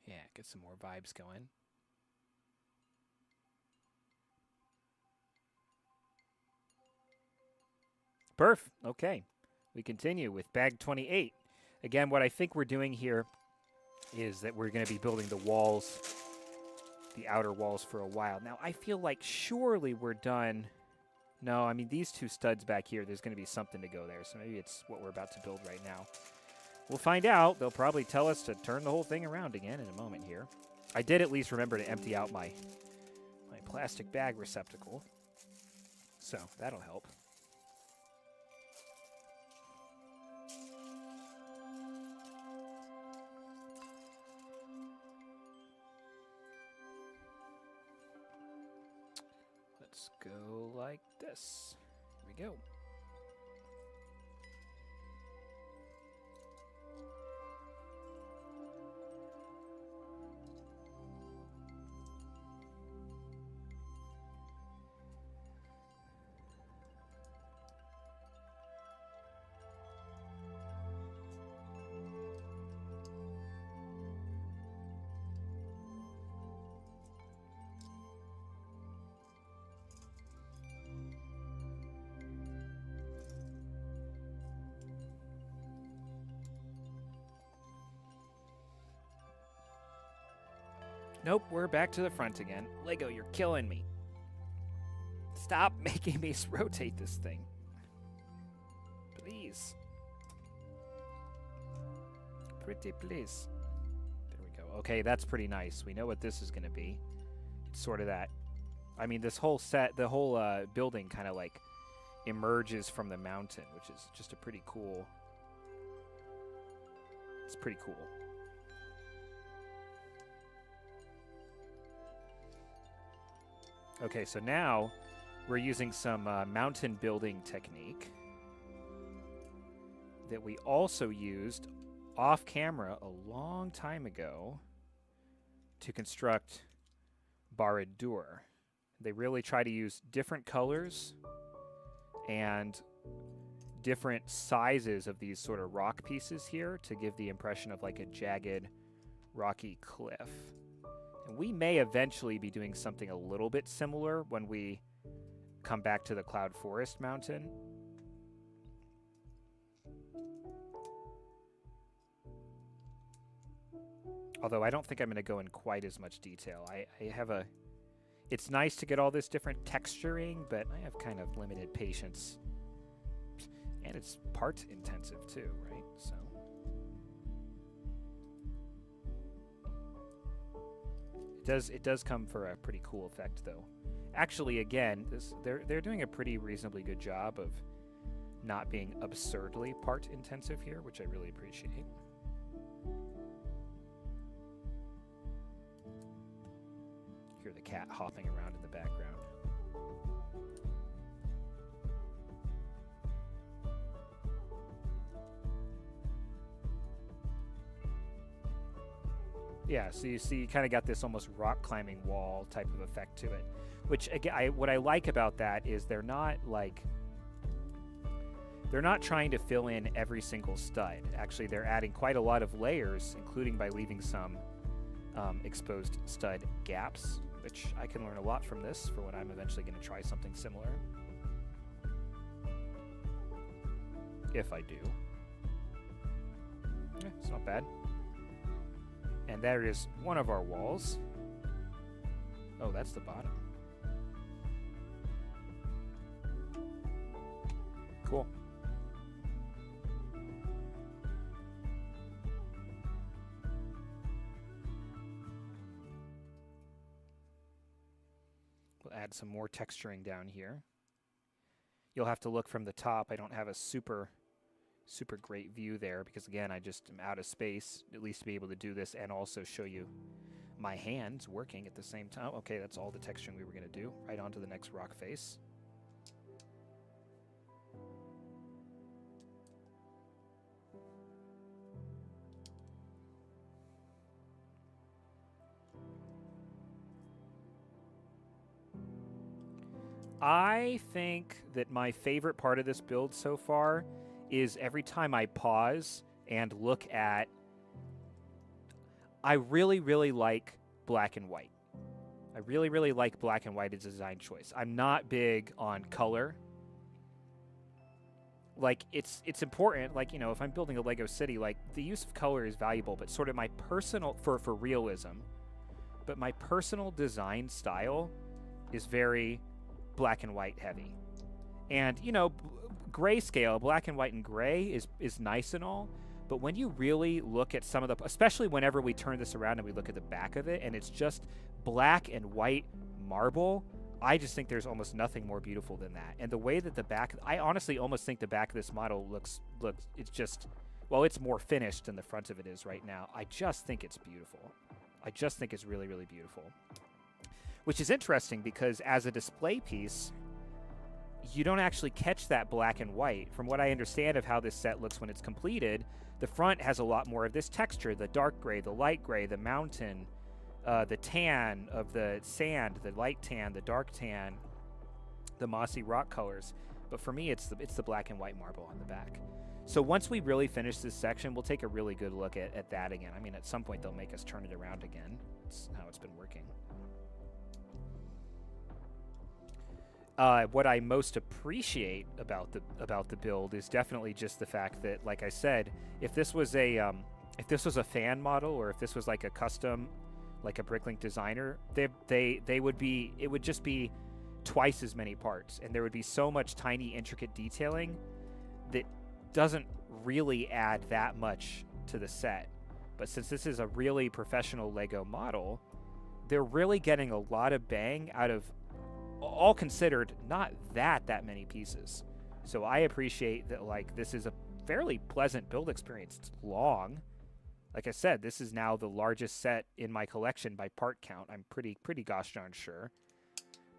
Yeah, get some more vibes going. Perf. Okay. We continue with bag 28. Again, what I think we're doing here is that we're going to be building the walls, the outer walls for a while. Now, I feel like surely we're done. No, I mean, these two studs back here, there's going to be something to go there. So maybe it's what we're about to build right now. We'll find out. They'll probably tell us to turn the whole thing around again in a moment here. I did at least remember to empty out my plastic bag receptacle. So that'll help. Let's go like this. Here we go. Nope, we're back to the front again. Lego, you're killing me. Stop making me rotate this thing. Please. Pretty please. There we go. Okay, that's pretty nice. We know what this is going to be. It's sort of that. I mean, this whole set, the whole building kind of like emerges from the mountain, which is just a pretty cool. It's pretty cool. Okay, so now we're using some mountain building technique that we also used off camera a long time ago to construct Barad-dûr. They really try to use different colors and different sizes of these sort of rock pieces here to give the impression of like a jagged, rocky cliff. And we may eventually be doing something a little bit similar when we come back to the Cloud Forest Mountain. Although I don't think I'm going to go in quite as much detail. I have a... It's nice to get all this different texturing, but I have kind of limited patience. And it's part intensive too, right? So... It does come for a pretty cool effect, though. Actually, again, they're doing a pretty reasonably good job of not being absurdly part intensive here, which I really appreciate. Hear the cat hopping around in the background. Yeah, so you see, you kind of got this almost rock climbing wall type of effect to it, which again, what I like about that is they're not trying to fill in every single stud. Actually, they're adding quite a lot of layers, including by leaving some exposed stud gaps, which I can learn a lot from this for when I'm eventually going to try something similar. If I do. Yeah, it's not bad. And there is one of our walls. Oh, that's the bottom. Cool. We'll add some more texturing down here. You'll have to look from the top. I don't have a super great view there because, again, I just am out of space, at least to be able to do this and also show you my hands working at the same time. Okay, that's all the texturing we were going to do. Right on to the next rock face. I think that my favorite part of this build so far is every time I pause and look at... I really, really like black and white. I really, really like black and white as a design choice. I'm not big on color. Like, it's important, like, you know, if I'm building a Lego city, like, the use of color is valuable, but sort of my personal... For realism. But my personal design style is very black and white heavy. And, you know, grayscale, black and white and gray is nice and all, but when you really look at some of the... Especially whenever we turn this around and we look at the back of it, and it's just black and white marble, I just think there's almost nothing more beautiful than that. And the way that the back... I honestly almost think the back of this model looks... It's just... Well, it's more finished than the front of it is right now. I just think it's beautiful. I just think it's really, really beautiful. Which is interesting because as a display piece, you don't actually catch that black and white. From what I understand of how this set looks when it's completed, the front has a lot more of this texture, the dark gray, the light gray, the mountain, the tan of the sand, the light tan, the dark tan, the mossy rock colors. But for me, it's the black and white marble on the back. So once we really finish this section, we'll take a really good look at that again. I mean, at some point, they'll make us turn it around again. It's how it's been working. What I most appreciate about the build is definitely just the fact that, like I said, if this was a fan model, or if this was like a custom, like a Bricklink designer, they would be... It would just be twice as many parts, and there would be so much tiny, intricate detailing that doesn't really add that much to the set. But since this is a really professional Lego model, they're really getting a lot of bang out of, all considered, not that many pieces. So I appreciate that, like, this is a fairly pleasant build experience. It's long. Like I said, this is now the largest set in my collection by part count. I'm pretty gosh darn sure.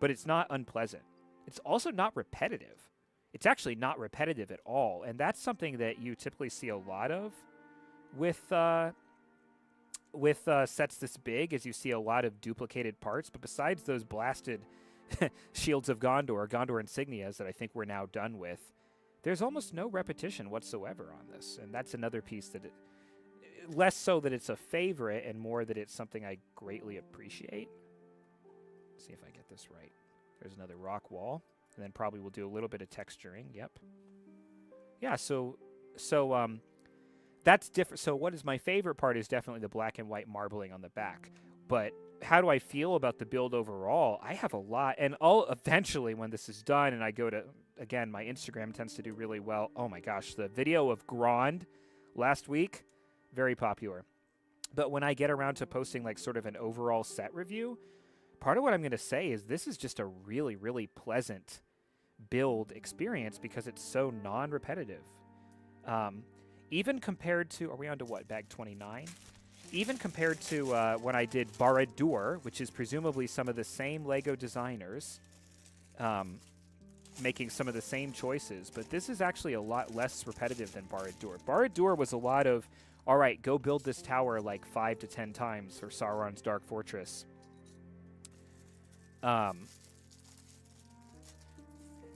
But it's not unpleasant. It's also not repetitive. It's actually not repetitive at all, and that's something that you typically see a lot of with sets this big, is you see a lot of duplicated parts. But besides those blasted Shields of Gondor insignias that I think we're now done with, there's almost no repetition whatsoever on this, and that's another piece that less so that it's a favorite and more that it's something I greatly appreciate. Let's see if I get this right. There's another rock wall. And then probably we'll do a little bit of texturing. Yep. Yeah, so that's different. So what is my favorite part is definitely the black and white marbling on the back. But how do I feel about the build overall? I have a lot. And I'll eventually, when this is done and I go to, again, my Instagram tends to do really well. Oh my gosh, the video of Grond last week, very popular. But when I get around to posting like sort of an overall set review, part of what I'm going to say is this is just a really, really pleasant build experience because it's so non-repetitive. Even compared to... Are we on to what? Bag 29? Even compared to when I did Barad-dûr, which is presumably some of the same Lego designers making some of the same choices, but this is actually a lot less repetitive than Barad-dûr. Barad-dûr was a lot of, all right, go build this tower like 5 to 10 times for Sauron's Dark Fortress.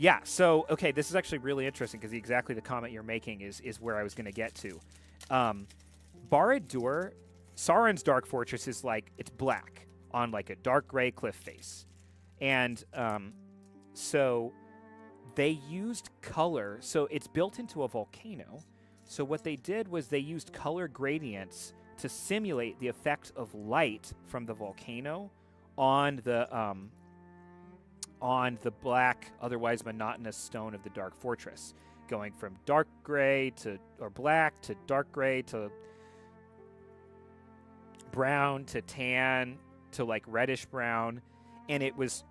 Yeah, so, okay, this is actually really interesting because exactly the comment you're making is where I was going to get to. Barad-dûr, Sauron's Dark Fortress is like, it's black on like a dark gray cliff face. And so they used color. So it's built into a volcano. So what they did was they used color gradients to simulate the effect of light from the volcano on the black, otherwise monotonous stone of the Dark Fortress, going from dark gray or black to dark gray to brown to tan to like reddish brown. And it was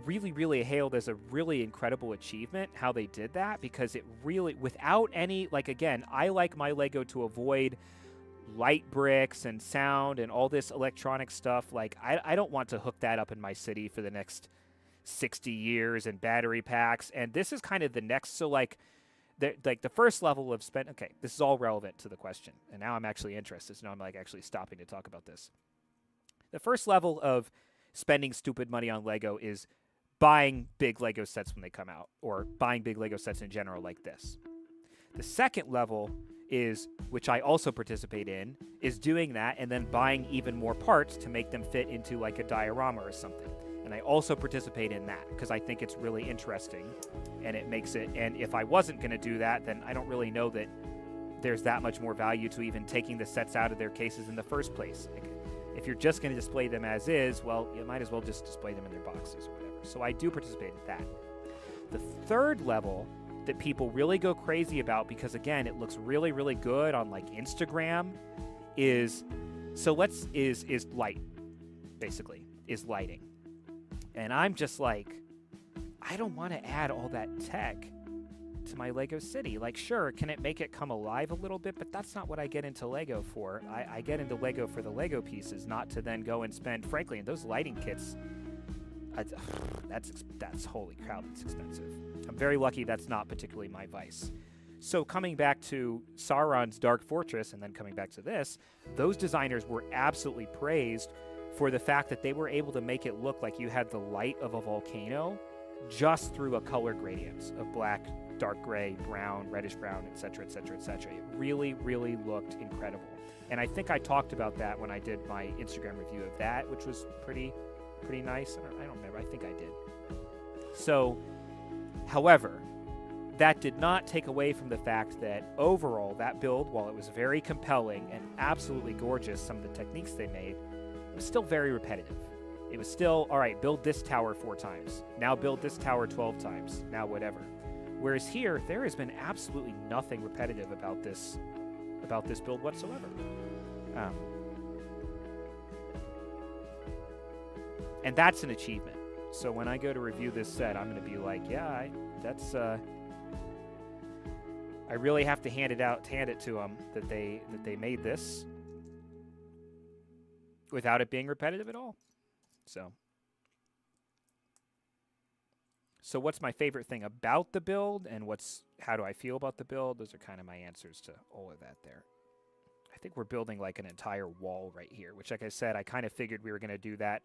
really, really hailed as a really incredible achievement how they did that, because it really, without any, like, again, I like my Lego to avoid light bricks and sound and all this electronic stuff. Like, I don't want to hook that up in my city for the next 60 years and battery packs. And this is kind of the next. So like the first level of spend. Okay, this is all relevant to the question. And now I'm actually interested. So now I'm like actually stopping to talk about this. The first level of spending stupid money on Lego is buying big Lego sets when they come out, or buying big Lego sets in general like this. The second level is, which I also participate in, is doing that and then buying even more parts to make them fit into like a diorama or something. And I also participate in that because I think it's really interesting and it makes it, and if I wasn't going to do that, then I don't really know that there's that much more value to even taking the sets out of their cases in the first place. Like, if you're just going to display them as is, well, you might as well just display them in their boxes or whatever. So I do participate in that. The third level that people really go crazy about, because again, it looks really, really good on like Instagram, is light, basically, is lighting. And I'm just like, I don't want to add all that tech to my Lego city. Like, sure, can it make it come alive a little bit? But that's not what I get into Lego for. I get into Lego for the Lego pieces, not to then go and spend, frankly, and those lighting kits, that's holy crap, it's expensive. I'm very lucky that's not particularly my vice. So coming back to Sauron's Dark Fortress and then coming back to this, those designers were absolutely praised for the fact that they were able to make it look like you had the light of a volcano just through a color gradient of black, dark gray, brown, reddish brown, etc., etc., etc. It really, really looked incredible. And I think I talked about that when I did my Instagram review of that, which was pretty nice. I don't remember. I think I did. So, however, that did not take away from the fact that overall, that build, while it was very compelling and absolutely gorgeous, some of the techniques they made, it was still very repetitive. It was still, all right, build this tower 4 times. Now build this tower 12 times. Now whatever. Whereas here, there has been absolutely nothing repetitive about this build whatsoever. And that's an achievement. So when I go to review this set, I'm going to be like, yeah, I really have to hand it to them that they made this without it being repetitive at all. So what's my favorite thing about the build, and how do I feel about the build? Those are kind of my answers to all of that there. I think we're building like an entire wall right here, which, like I said, I kind of figured we were going to do that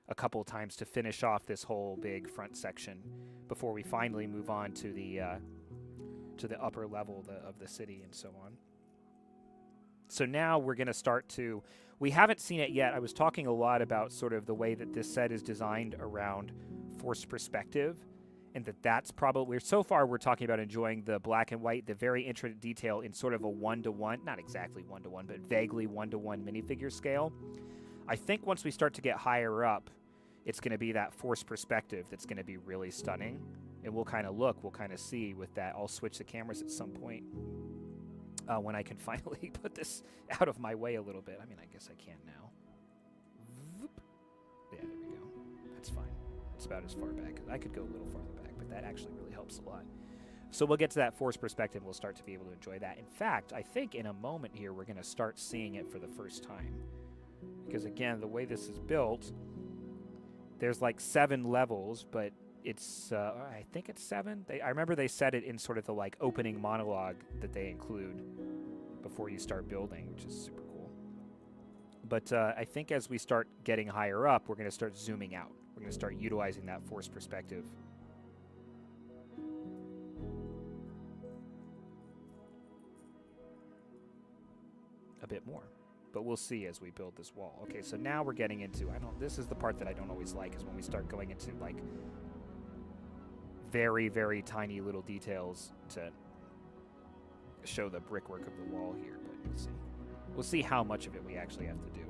a couple of times to finish off this whole big front section before we finally move on to the upper level of the city and so on. So now we're going to start to... We haven't seen it yet. I was talking a lot about sort of the way that this set is designed around forced perspective, and that's probably... So far, we're talking about enjoying the black and white, the very intricate detail in sort of a one-to-one, not exactly one-to-one, but vaguely one-to-one minifigure scale. I think once we start to get higher up, it's going to be that forced perspective that's going to be really stunning. And we'll kind of see with that. I'll switch the cameras at some point when I can finally put this out of my way a little bit. I mean, I guess I can now. Yeah, there we go. That's fine. It's about as far back. I could go a little farther back, but that actually really helps a lot. So we'll get to that forced perspective. We'll start to be able to enjoy that. In fact, I think in a moment here, we're going to start seeing it for the first time. Because again, the way this is built, there's like 7 levels, but it's, I think it's 7. I remember they said it in sort of the like opening monologue that they include before you start building, which is super cool. But I think as we start getting higher up, we're going to start zooming out. We're going to start utilizing that forced perspective. A bit more. But we'll see as we build this wall. Okay, so now we're getting into, this is the part that I don't always like, is when we start going into like very, very tiny little details to show the brickwork of the wall here, but we'll see. We'll see how much of it we actually have to do.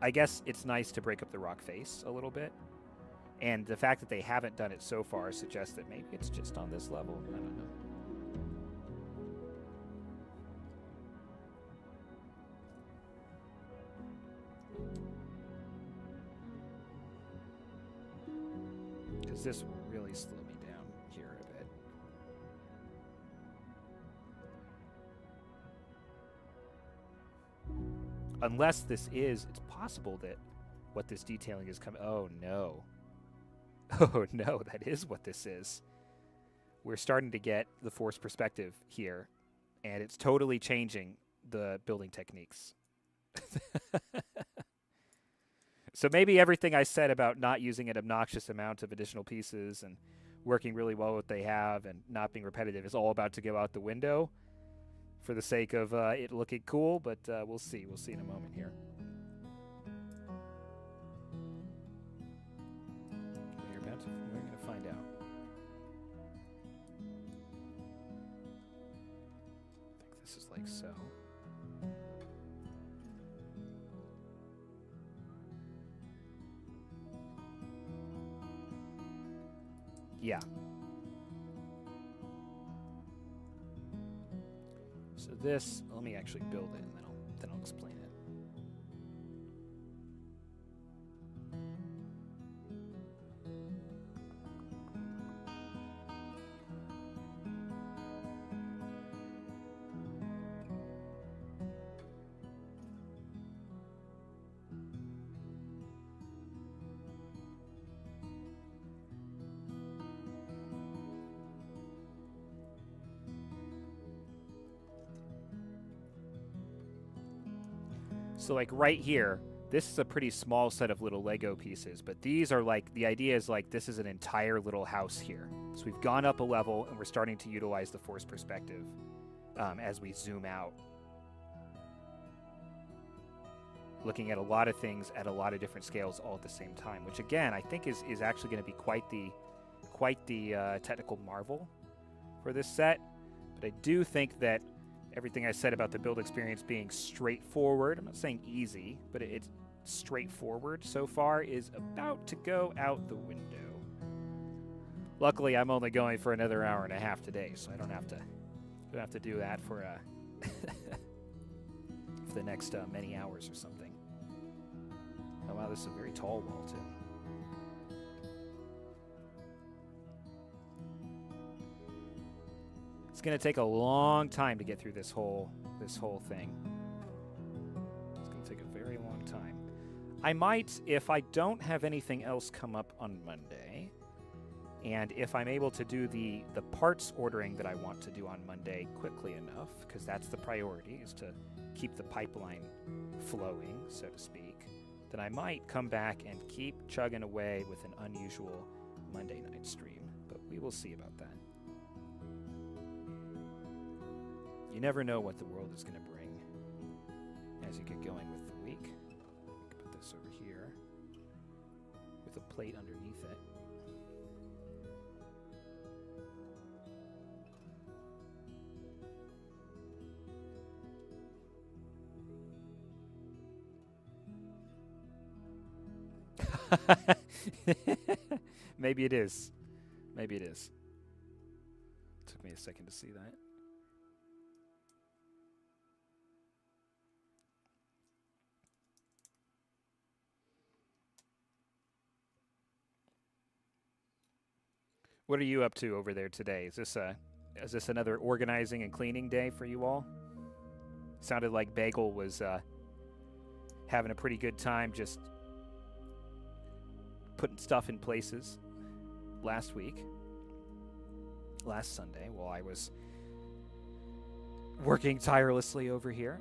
I guess it's nice to break up the rock face a little bit, and the fact that they haven't done it so far suggests that maybe it's just on this level. I don't know. Because this will really slow me down here a bit. Unless this is, it's possible that what this detailing is coming... Oh, no. Oh, no, that is what this is. We're starting to get the forced perspective here, and it's totally changing the building techniques. So maybe everything I said about not using an obnoxious amount of additional pieces and working really well with what they have and not being repetitive is all about to go out the window for the sake of it looking cool, but we'll see. We'll see in a moment here. We're going to find out. I think this is like so. Yeah. So this, let me actually build it, and then I'll explain it. So like right here, this is a pretty small set of little Lego pieces, but these are like, the idea is like this is an entire little house here. So we've gone up a level and we're starting to utilize the force perspective as we zoom out. Looking at a lot of things at a lot of different scales all at the same time, which again, I think is actually going to be quite the technical marvel for this set. But I do think that everything I said about the build experience being straightforward, I'm not saying easy, but it's straightforward so far, is about to go out the window. Luckily, I'm only going for another hour and a half today, so I don't have to do that for for the next many hours or something. Oh wow, this is a very tall wall too. It's going to take a long time to get through this whole thing. It's going to take a very long time. I might, if I don't have anything else come up on Monday, and if I'm able to do the parts ordering that I want to do on Monday quickly enough, because that's the priority, is to keep the pipeline flowing, so to speak, then I might come back and keep chugging away with an unusual Monday night stream. But we will see about that. You never know what the world is going to bring as you get going with the week. Put this over here with a plate underneath it. Maybe it is. Maybe it is. Took me a second to see that. What are you up to over there today? Is this another organizing and cleaning day for you all? Sounded like Bagel was having a pretty good time just putting stuff in places last Sunday, while I was working tirelessly over here.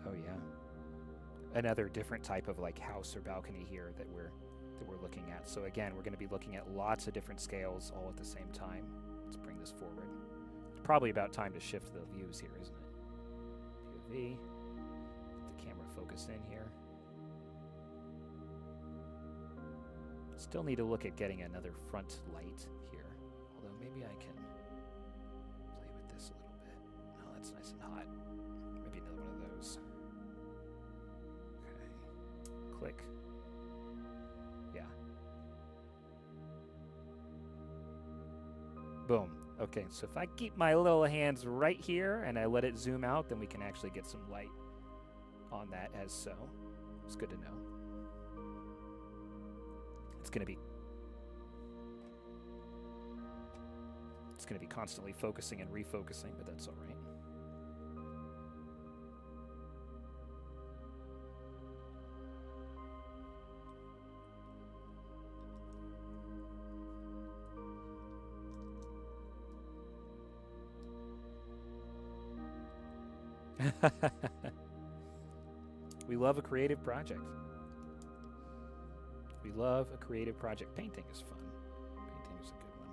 Oh yeah. Another different type of like house or balcony here that we're looking at. So again, we're going to be looking at lots of different scales all at the same time. Let's bring this forward. It's probably about time to shift the views here, isn't it? POV. Let the camera focus in here. Still need to look at getting another front light here. Although maybe I can play with this a little bit. Oh, that's nice and hot. Maybe another one of those. Okay. Click. Yeah. Boom. Okay, so if I keep my little hands right here and I let it zoom out, then we can actually get some light on that as so. It's good to know. It's going to be constantly focusing and refocusing, but that's all right. We love a creative project. We love a creative project. Painting is fun. Painting is a good one.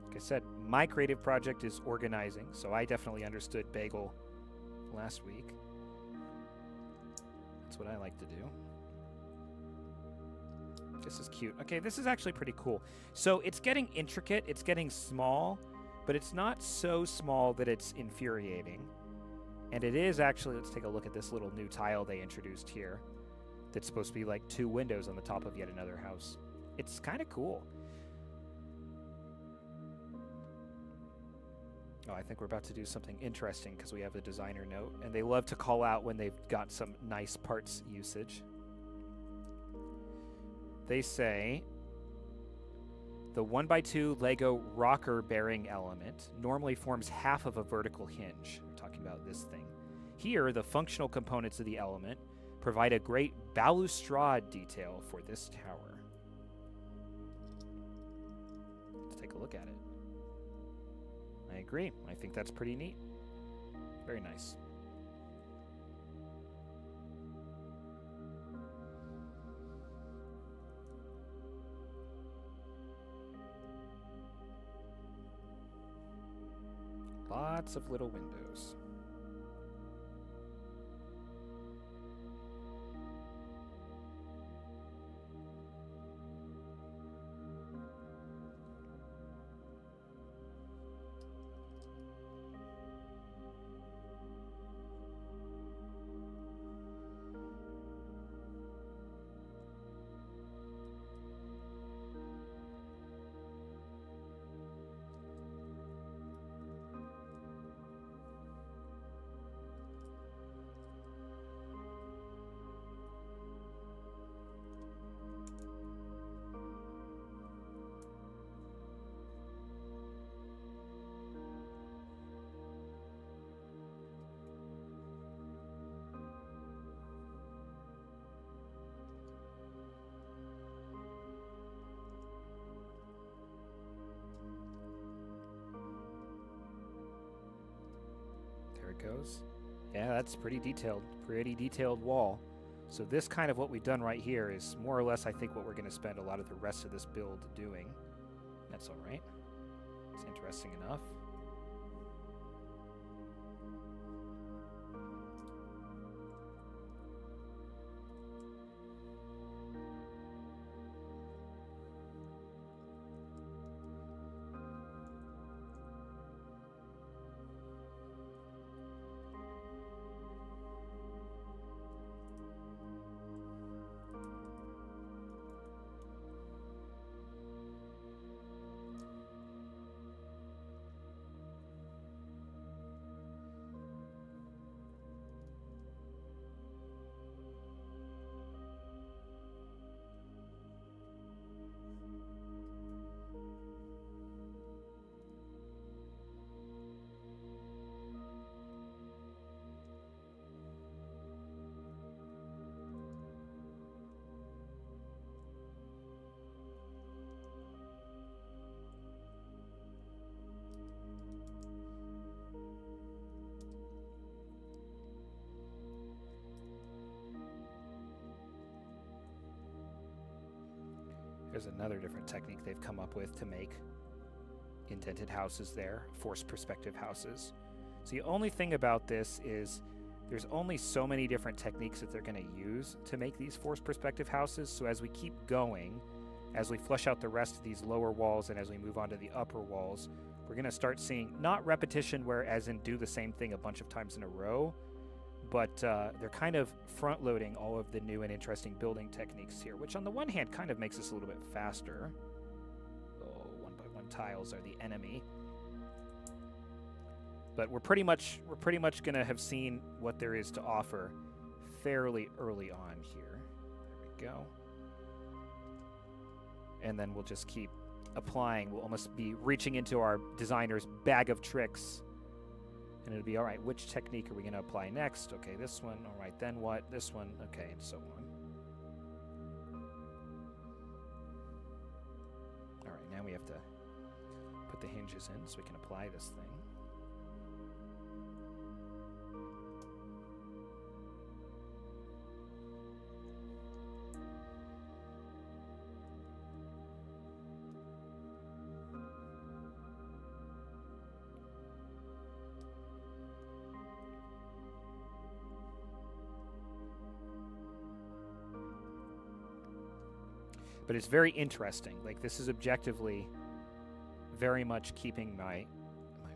Like I said, my creative project is organizing, so I definitely understood Bagel last week. That's what I like to do. This is cute. Okay, this is actually pretty cool. So it's getting intricate, it's getting small, but it's not so small that it's infuriating. And it is actually, let's take a look at this little new tile they introduced here. That's supposed to be like 2 windows on the top of yet another house. It's kind of cool. Oh, I think we're about to do something interesting because we have a designer note. And they love to call out when they've got some nice parts usage. They say, the 1x2 Lego rocker bearing element normally forms half of a vertical hinge. We're talking about this thing. Here, the functional components of the element provide a great balustrade detail for this tower. Let's take a look at it. I agree. I think that's pretty neat. Very nice. Lots of little windows. There it goes. Yeah, that's pretty detailed wall. So this kind of what we've done right here is more or less, I think, what we're going to spend a lot of the rest of this build doing. That's all right. It's interesting enough. There's another different technique they've come up with to make indented houses there, forced perspective houses. So the only thing about this is there's only so many different techniques that they're going to use to make these forced perspective houses. So as we keep going, as we flesh out the rest of these lower walls and as we move on to the upper walls, we're going to start seeing not repetition where as in do the same thing a bunch of times in a row, but they're kind of front-loading all of the new and interesting building techniques here, which on the one hand kind of makes us a little bit faster. Oh, 1x1 tiles are the enemy. But we're pretty much going to have seen what there is to offer fairly early on here. There we go. And then we'll just keep applying. We'll almost be reaching into our designer's bag of tricks. And it'll be, all right, which technique are we going to apply next? Okay, this one. All right, then what? This one. Okay, and so on. All right, now we have to put the hinges in so we can apply this thing. But it's very interesting. Like, this is objectively very much keeping my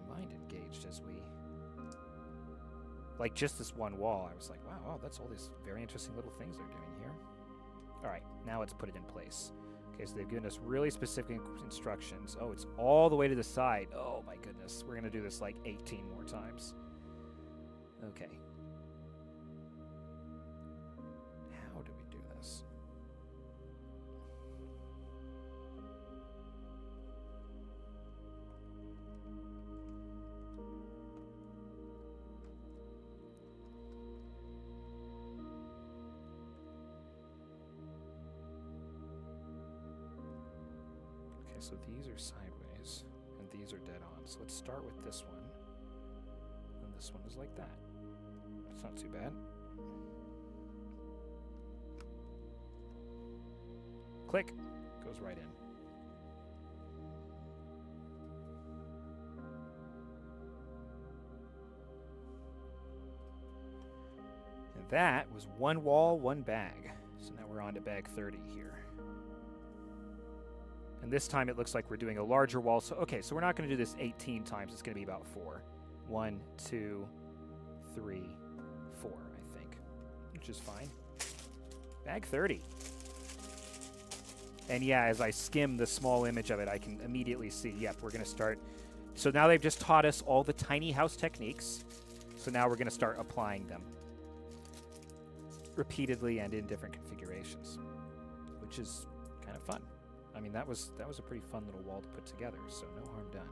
mind engaged as we... Like, just this one wall, I was like, wow, that's all these very interesting little things they're doing here. All right, now let's put it in place. Okay, so they've given us really specific instructions. Oh, it's all the way to the side. Oh, my goodness. We're going to do this like 18 more times. Okay. How do we do this? Okay, so these are sideways, and these are dead on. So let's start with this one. And this one is like that. That's not too bad. Click. Goes right in. And that was one wall, one bag. So now we're on to bag 30 here. And this time it looks like we're doing a larger wall. So, okay, so we're not going to do this 18 times. It's going to be about 4. 1, 2, 3, 4, I think, which is fine. Bag 30. And yeah, as I skim the small image of it, I can immediately see, yep, we're going to start. So now they've just taught us all the tiny house techniques. So now we're going to start applying them repeatedly and in different configurations, which is kind of fun. I mean, that was a pretty fun little wall to put together, so no harm done.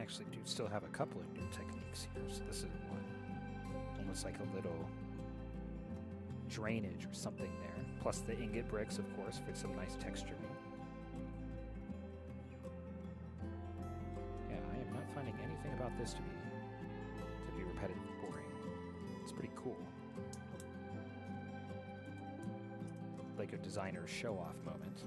Actually do still have a couple of new techniques here. So this is one, almost like a little drainage or something there. Plus the ingot bricks, of course, for some nice texture. Yeah, I am not finding anything about this to be repetitive and boring. It's pretty cool. Like a designer's show-off moment.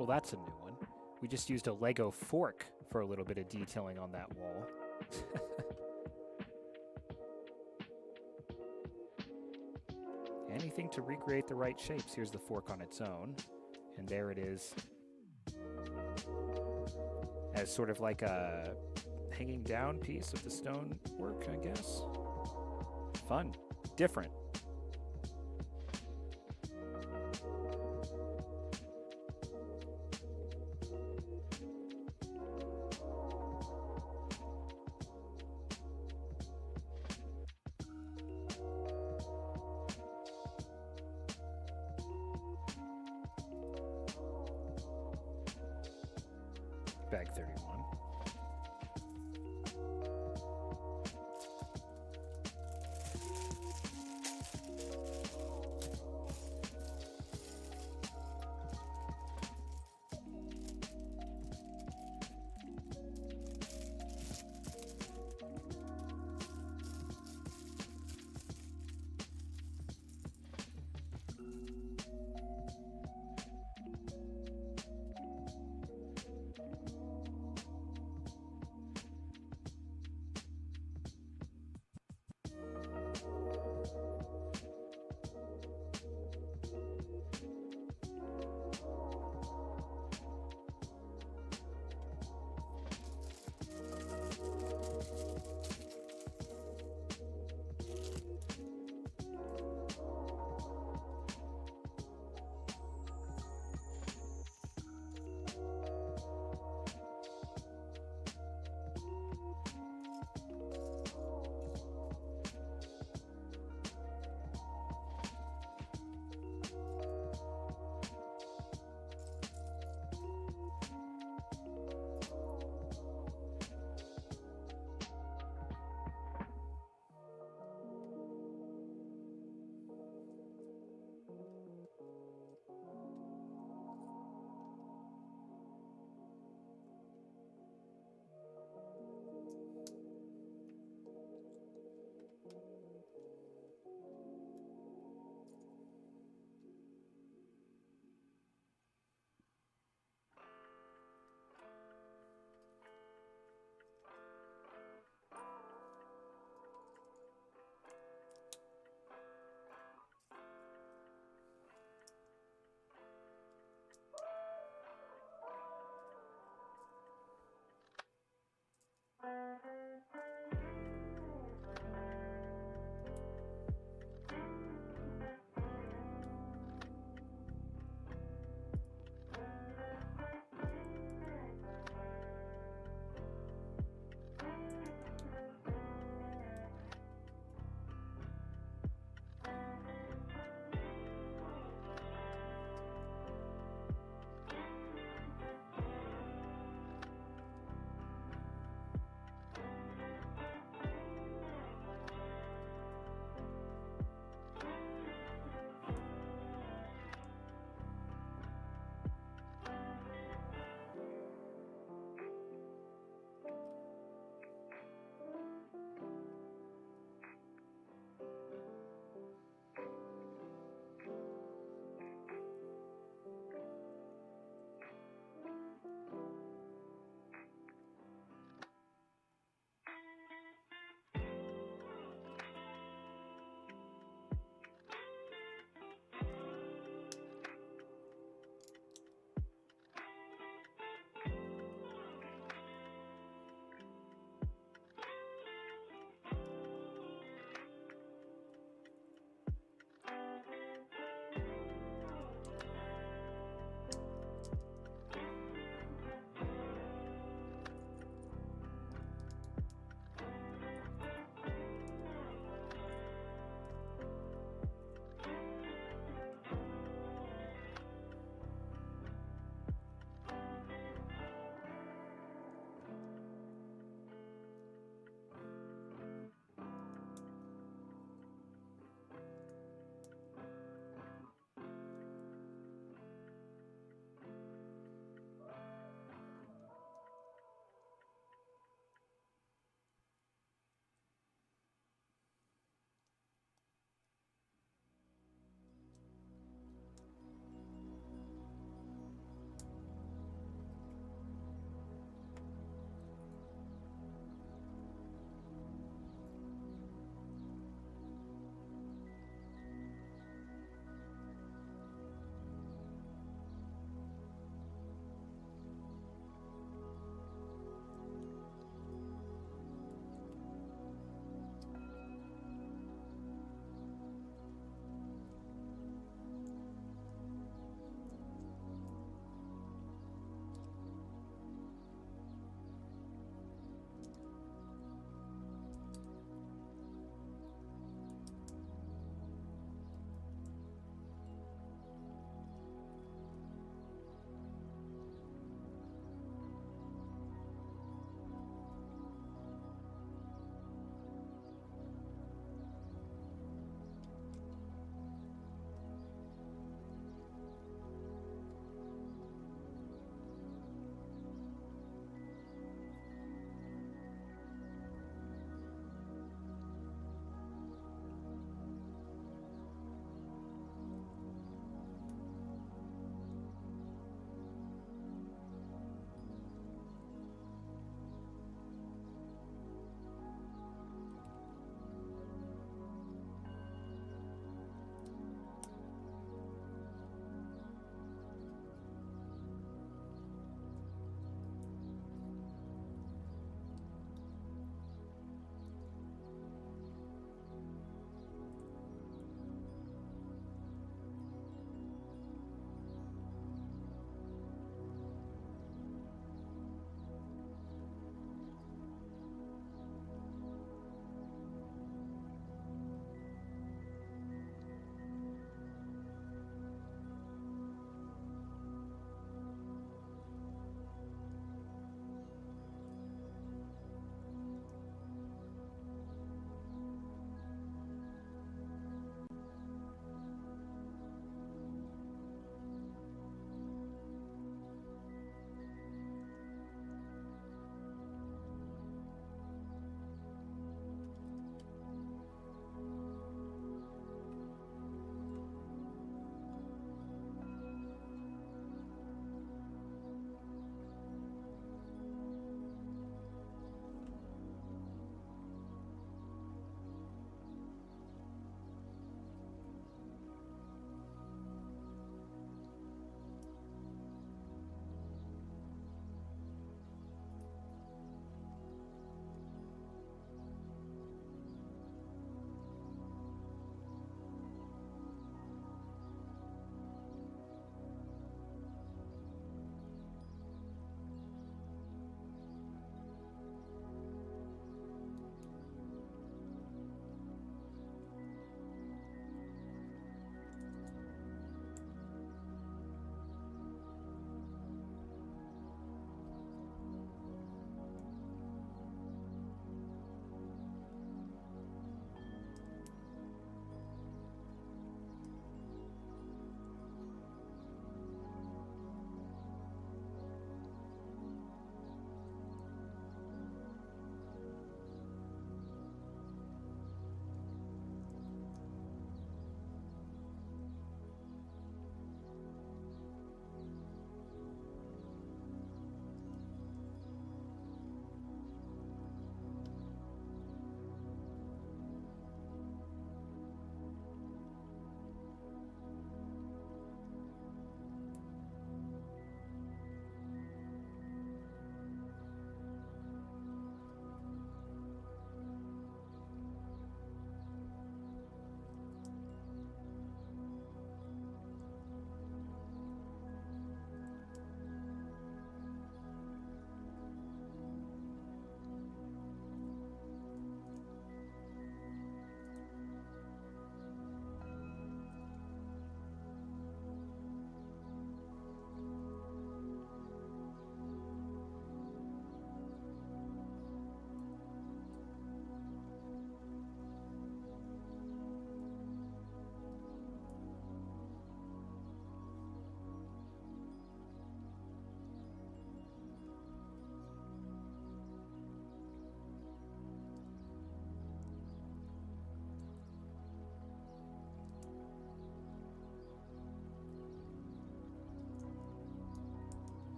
Well, that's a new one. We just used a Lego fork for a little bit of detailing on that wall. Anything to recreate the right shapes. Here's the fork on its own. And there it is. As sort of like a hanging down piece of the stone work, I guess. Fun. Different. Bag 31.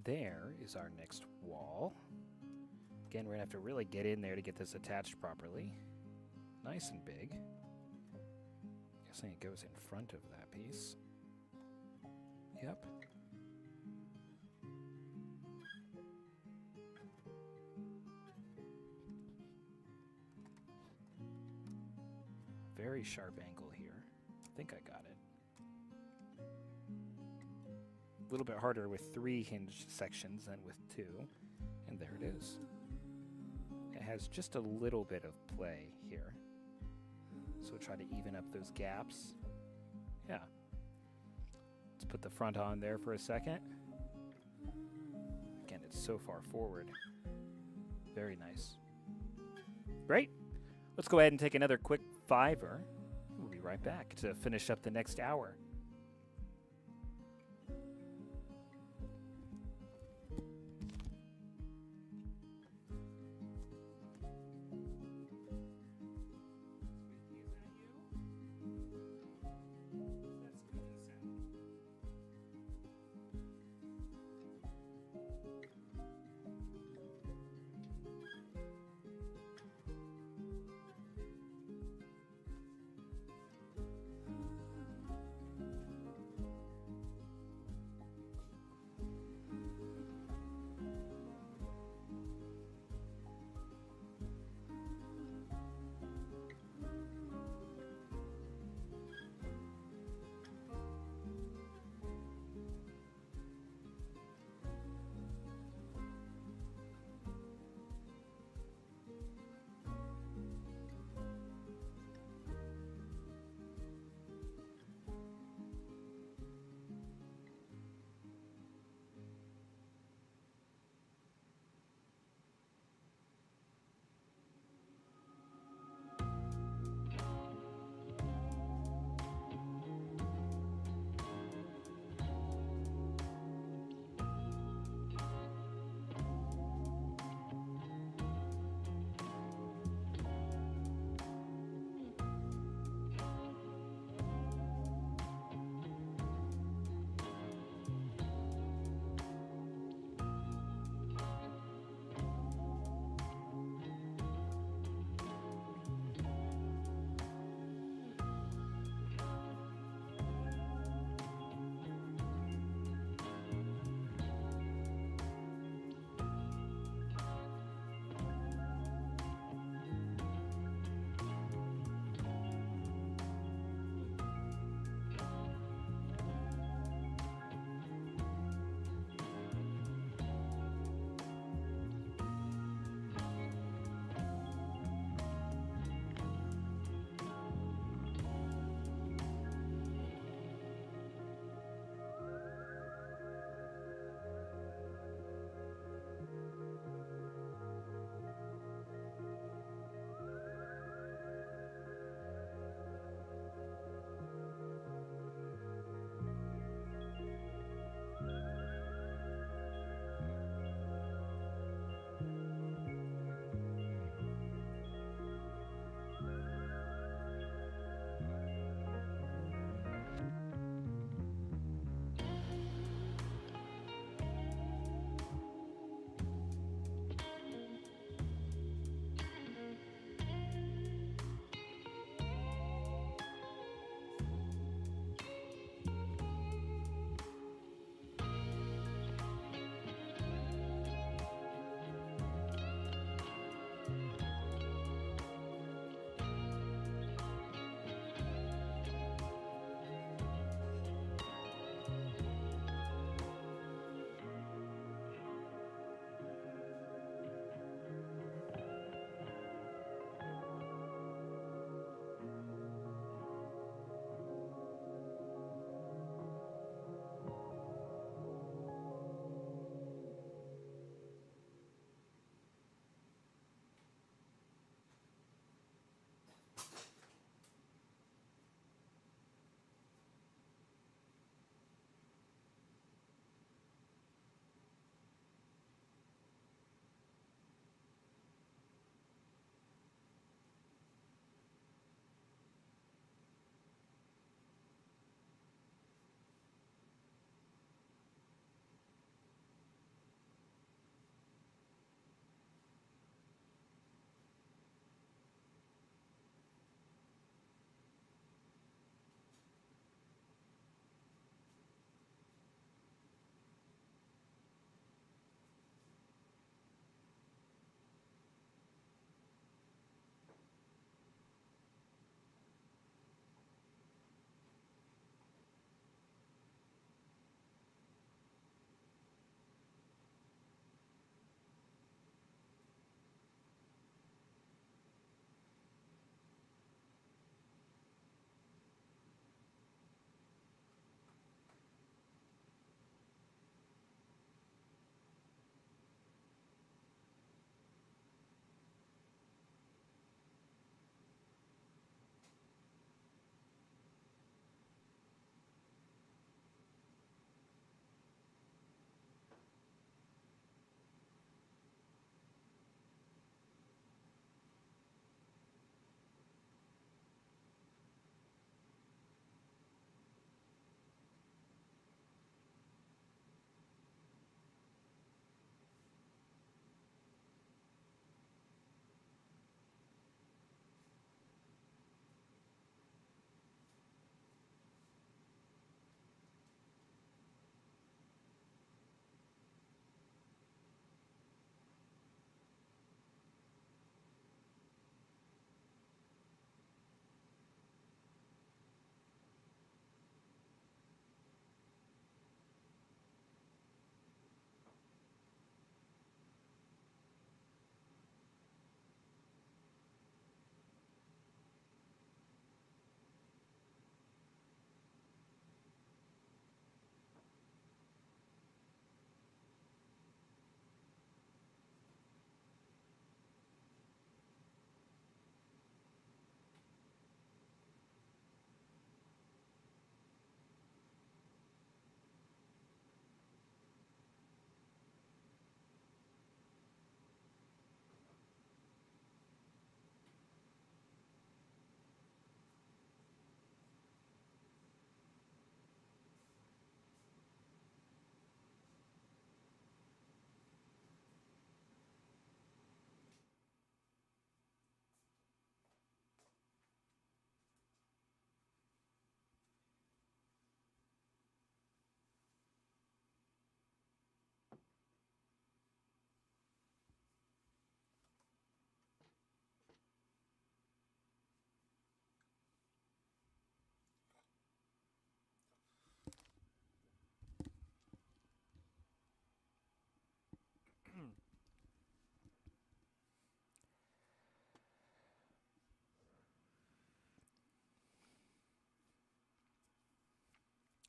there is our next wall. Again, we're going to have to really get in there to get this attached properly. Nice and big. Guessing it goes in front of that piece. Yep. Very sharp angle here. I think I got it. A little bit harder with 3 hinged sections than with 2. And there it is. It has just a little bit of play here. So try to even up those gaps. Yeah. Let's put the front on there for a second. Again, it's so far forward. Very nice. Great. Let's go ahead and take another quick 5er. We'll be right back to finish up the next hour.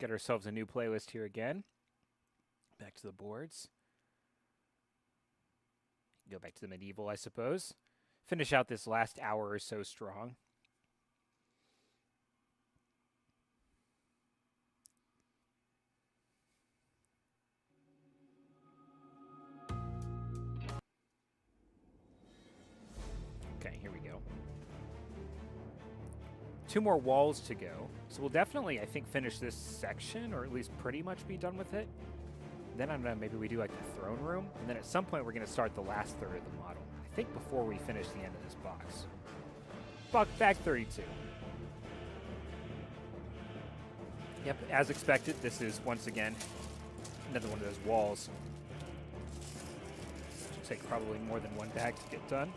get ourselves a new playlist here again. Back to the boards. Go back to the medieval, I suppose. Finish out this last hour or so strong. Okay, here we go. 2 more walls to go. So we'll definitely, I think, finish this section, or at least pretty much be done with it. Then I don't know, maybe we do like the throne room, and then at some point we're going to start the last third of the model. I think before we finish the end of this box. Back 32. Yep, as expected, this is once again another one of those walls. Should take probably more than one bag to get done.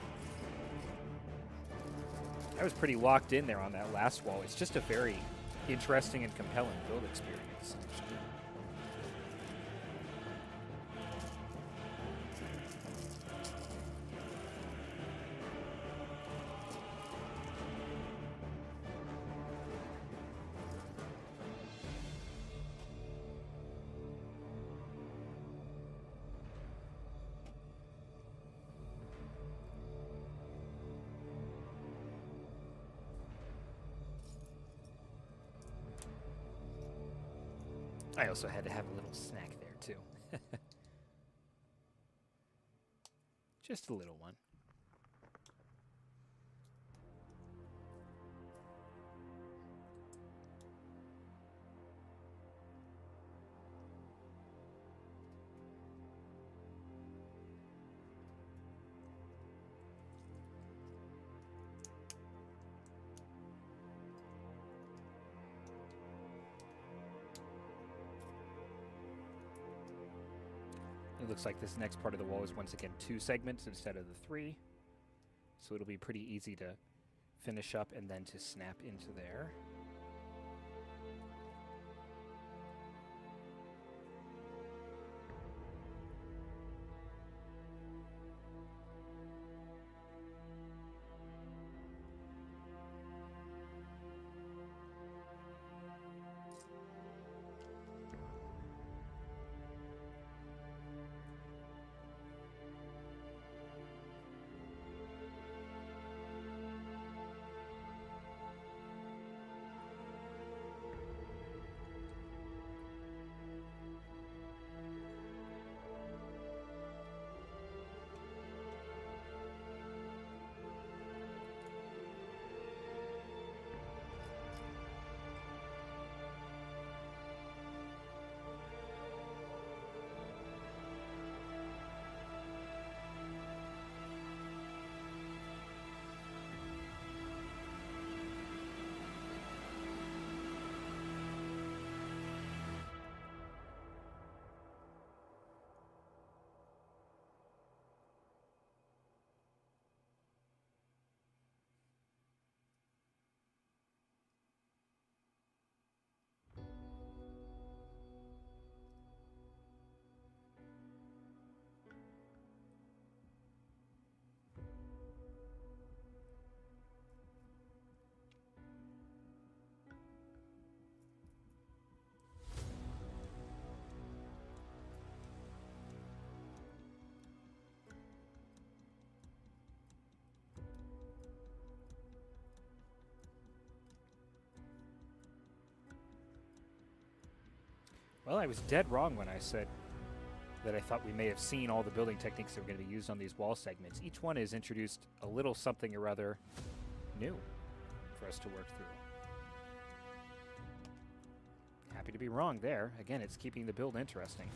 I was pretty locked in there on that last wall. It's just a very interesting and compelling build experience. I also had to have a little snack there, too. Just a little one. It looks like this next part of the wall is once again 2 segments instead of the 3. So it'll be pretty easy to finish up and then to snap into there. Well, I was dead wrong when I said that I thought we may have seen all the building techniques that were going to be used on these wall segments. Each one has introduced a little something or other new for us to work through. Happy to be wrong there. Again, it's keeping the build interesting.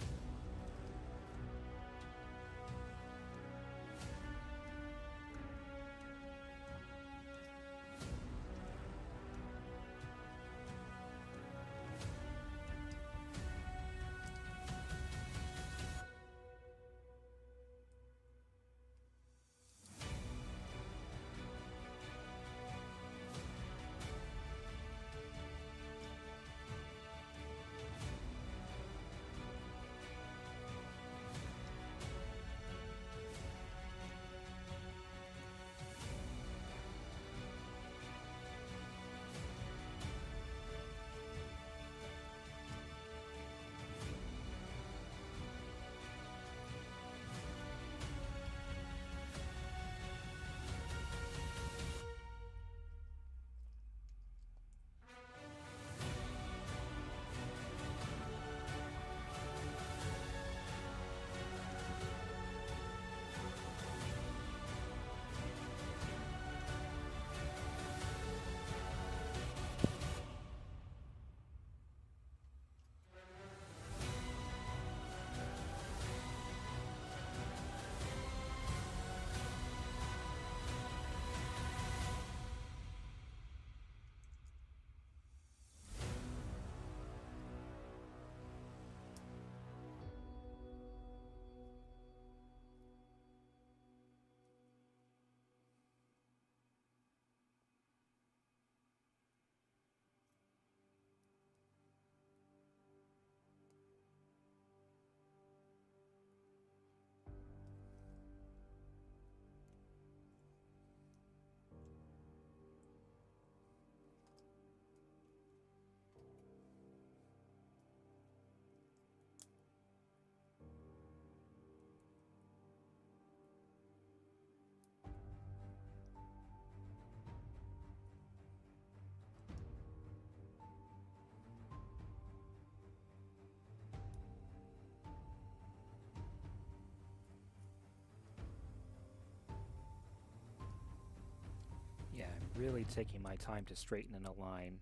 really taking my time to straighten and align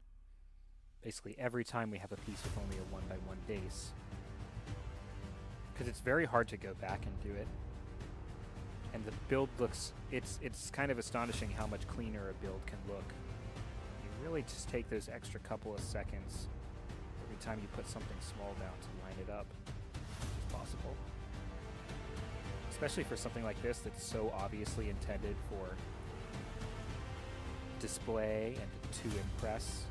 basically every time we have a piece with only a 1x1 base. Because it's very hard to go back and do it. And the build looks, it's kind of astonishing how much cleaner a build can look. You really just take those extra couple of seconds every time you put something small down to line it up, which is possible. Especially for something like this that's so obviously intended for display and to impress.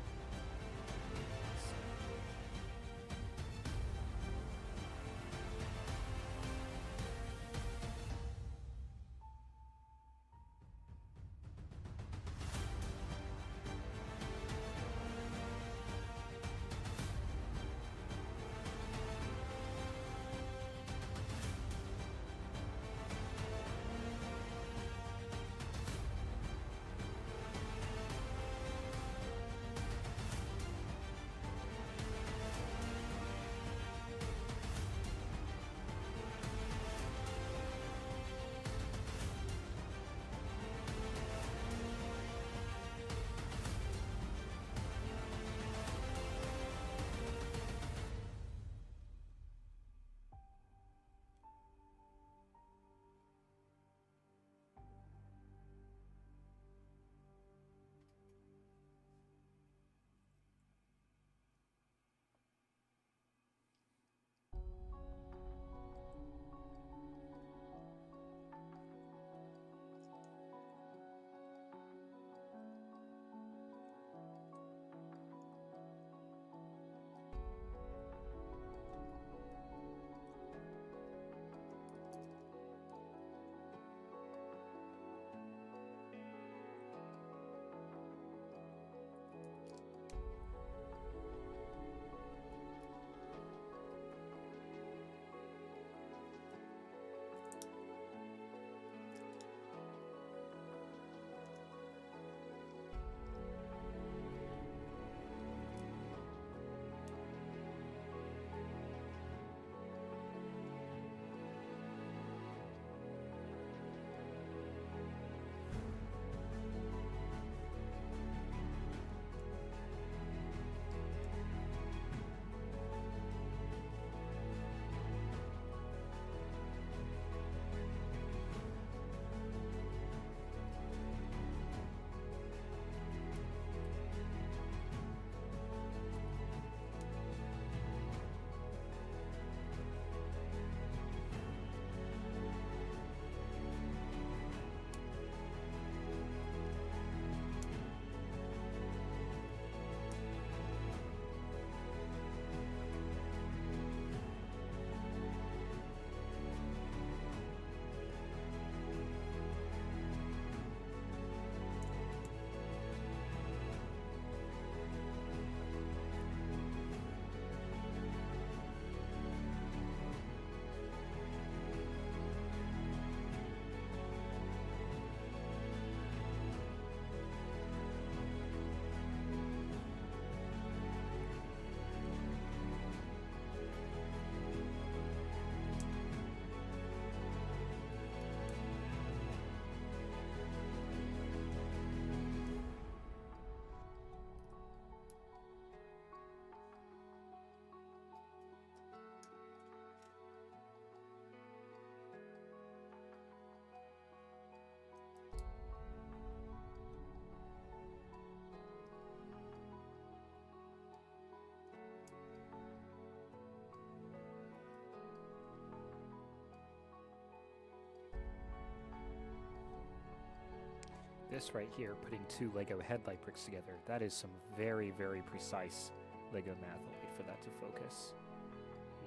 This right here, putting two Lego headlight bricks together, that is some very, very precise Lego math. I'll wait for that to focus.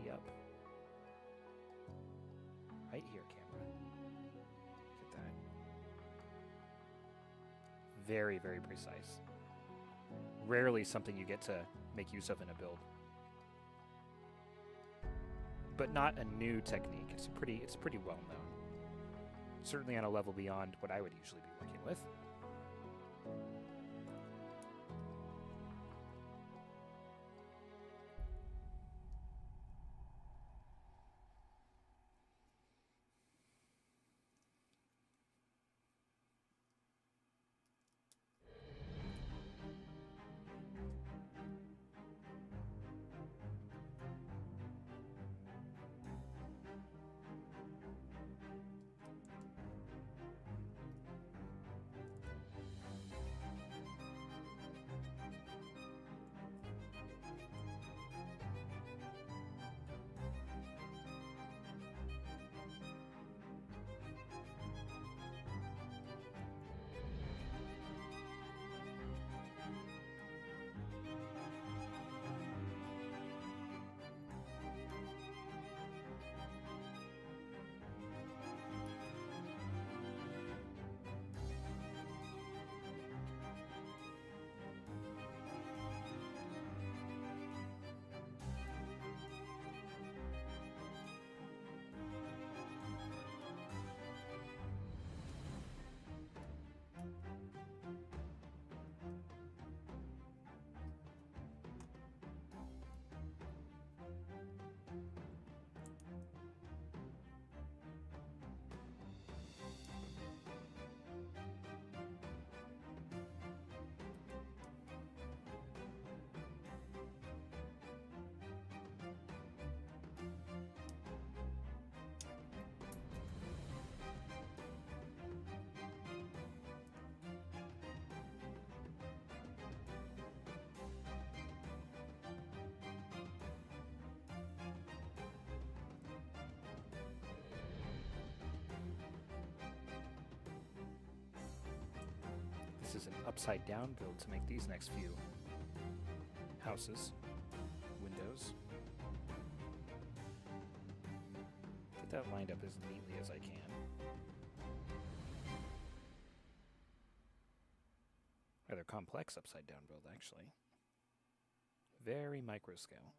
Yep. Right here, camera. Look at that. Very, very precise. Rarely something you get to make use of in a build. But not a new technique. It's pretty well known. Certainly on a level beyond what I would usually be working with. this is an upside down build to make these next few houses, windows. Get that lined up as neatly as I can. Rather complex upside down build, actually. Very micro scale.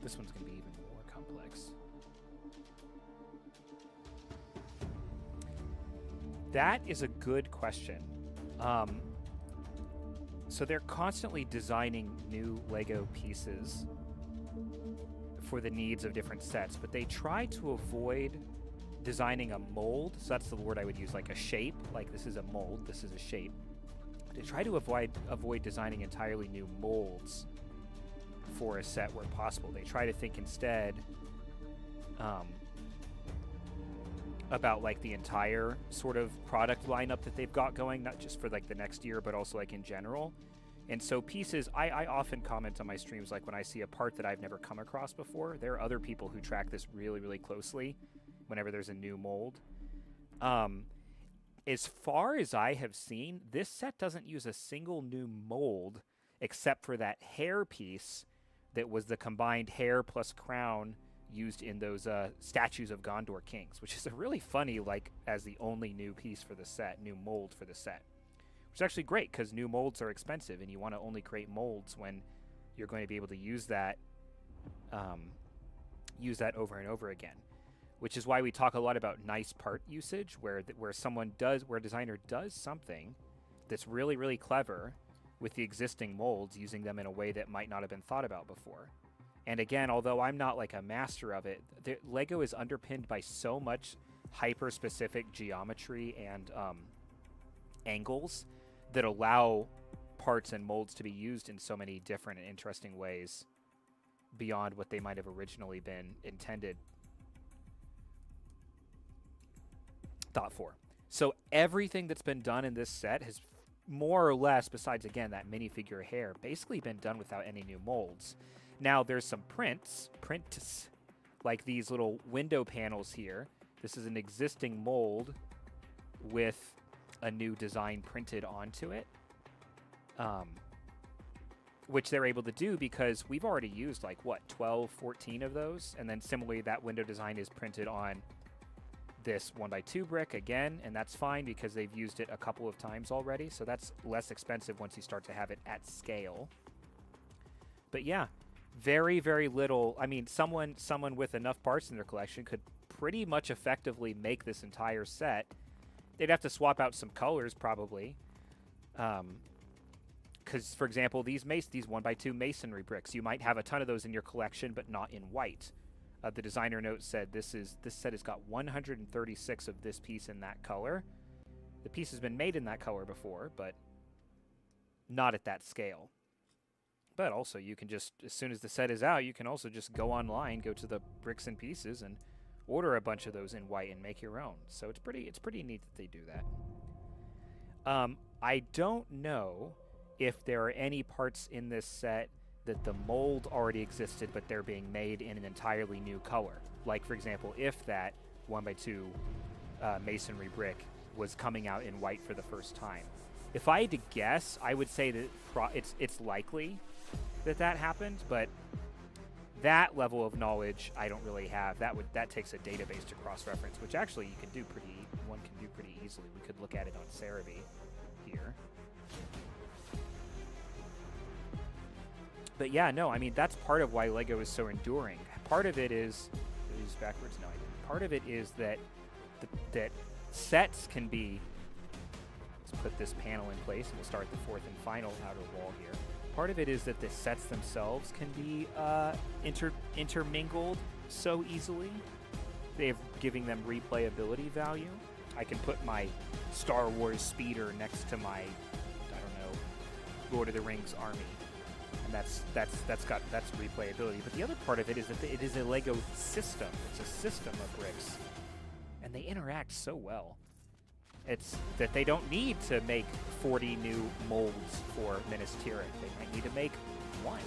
This one's going to be even more complex. That is a good question. So they're constantly designing new Lego pieces for the needs of different sets, but they try to avoid designing a mold. So that's the word I would use, like a shape. Like this is a mold, this is a shape. They try to avoid designing entirely new molds for a set where possible. They try to think instead about like the entire sort of product lineup that they've got going, not just for like the next year, but also like in general. And so pieces, I often comment on my streams, like when I see a part that I've never come across before, there are other people who track this really, really closely whenever there's a new mold. As far as I have seen, this set doesn't use a single new mold except for that hair piece that was the combined hair plus crown used in those statues of Gondor kings, which is a really funny, like, as the only new piece for the set, new mold for the set. Which is actually great, because new molds are expensive, and you want to only create molds when you're going to be able to use that over and over again. Which is why we talk a lot about nice part usage, where a designer does something that's really, really clever with the existing molds, using them in a way that might not have been thought about before. And again, although I'm not like a master of it, Lego is underpinned by so much hyper-specific geometry and angles that allow parts and molds to be used in so many different and interesting ways beyond what they might have originally been thought for. So everything that's been done in this set has more or less, besides again that minifigure hair, basically been done without any new molds. Now there's some prints, like these little window panels here. This is an existing mold with a new design printed onto it, which they're able to do because we've already used like what, 12, 14 of those, and then similarly that window design is printed on this 1x2 brick again, and that's fine because they've used it a couple of times already, so that's less expensive once you start to have it at scale. But yeah, very, very little. I mean, someone with enough parts in their collection could pretty much effectively make this entire set. They'd have to swap out some colors probably, because for example, these 1x2 masonry bricks, you might have a ton of those in your collection, but not in white. The designer note said this set has got 136 of this piece in that color. The piece has been made in that color before, but not at that scale. But also, you can just, as soon as the set is out, you can also just go online, go to the bricks and pieces, and order a bunch of those in white and make your own. So it's pretty neat that they do that. I don't know if there are any parts in this set that the mold already existed, but they're being made in an entirely new color. Like, for example, if that 1x2 masonry brick was coming out in white for the first time. If I had to guess, I would say that it's likely that happened, but that level of knowledge I don't really have. That takes a database to cross-reference, which actually one can do pretty easily. We could look at it on Cerebi here. But yeah, no, I mean, that's part of why Lego is so enduring. Part of it is, did I use backwards? No, I didn't. Part of it is that that sets can be, let's put this panel in place and we'll start the fourth and final outer wall here. Part of it is that the sets themselves can be intermingled so easily, they're giving them replayability value. I can put my Star Wars speeder next to my, I don't know, Lord of the Rings army. And that's replayability. But the other part of it is that it is a Lego system. It's a system of bricks. And they interact so well. It's that they don't need to make 40 new molds for Minas Tirith. They might need to make one.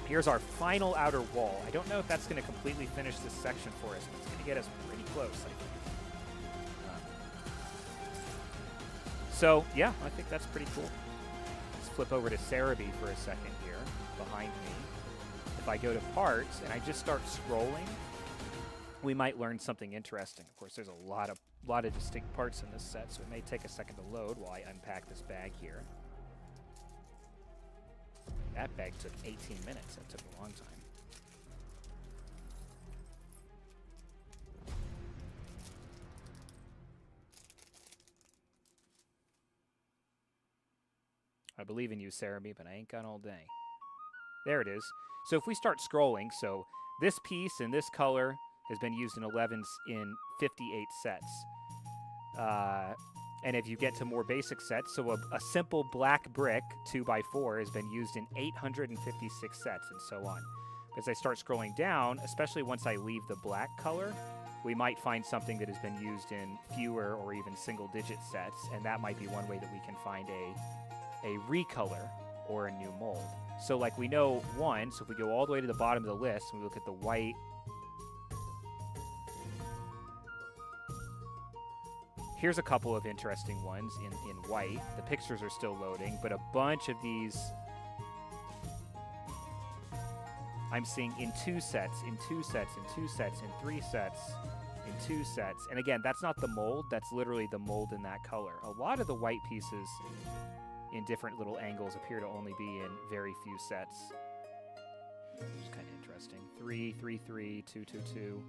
Here's our final outer wall. I don't know if that's going to completely finish this section for us, but it's going to get us pretty close, I think. So, yeah, I think that's pretty cool. Let's flip over to Cerebi for a second here, behind me. If I go to parts and I just start scrolling, we might learn something interesting. Of course, there's a lot of distinct parts in this set, so it may take a second to load while I unpack this bag here. That bag took 18 minutes. That took a long time. I believe in you, Cerebi, but I ain't got all day. There it is. So if we start scrolling, so this piece in this color has been used in 58 sets. And if you get to more basic sets, so a simple black brick 2x4 has been used in 856 sets, and so on. As I start scrolling down, especially once I leave the black color, we might find something that has been used in fewer or even single-digit sets, and that might be one way that we can find a recolor or a new mold. So like we know one, so if we go all the way to the bottom of the list and we look at the white, here's a couple of interesting ones in white. The pictures are still loading, but a bunch of these I'm seeing in 2 sets, in 2 sets, in 2 sets, in 3 sets, in 2 sets. And again, that's not the mold, that's literally the mold in that color. A lot of the white pieces in different little angles appear to only be in very few sets. Which is kind of interesting. 3, 3, 3, 2, 2, 2.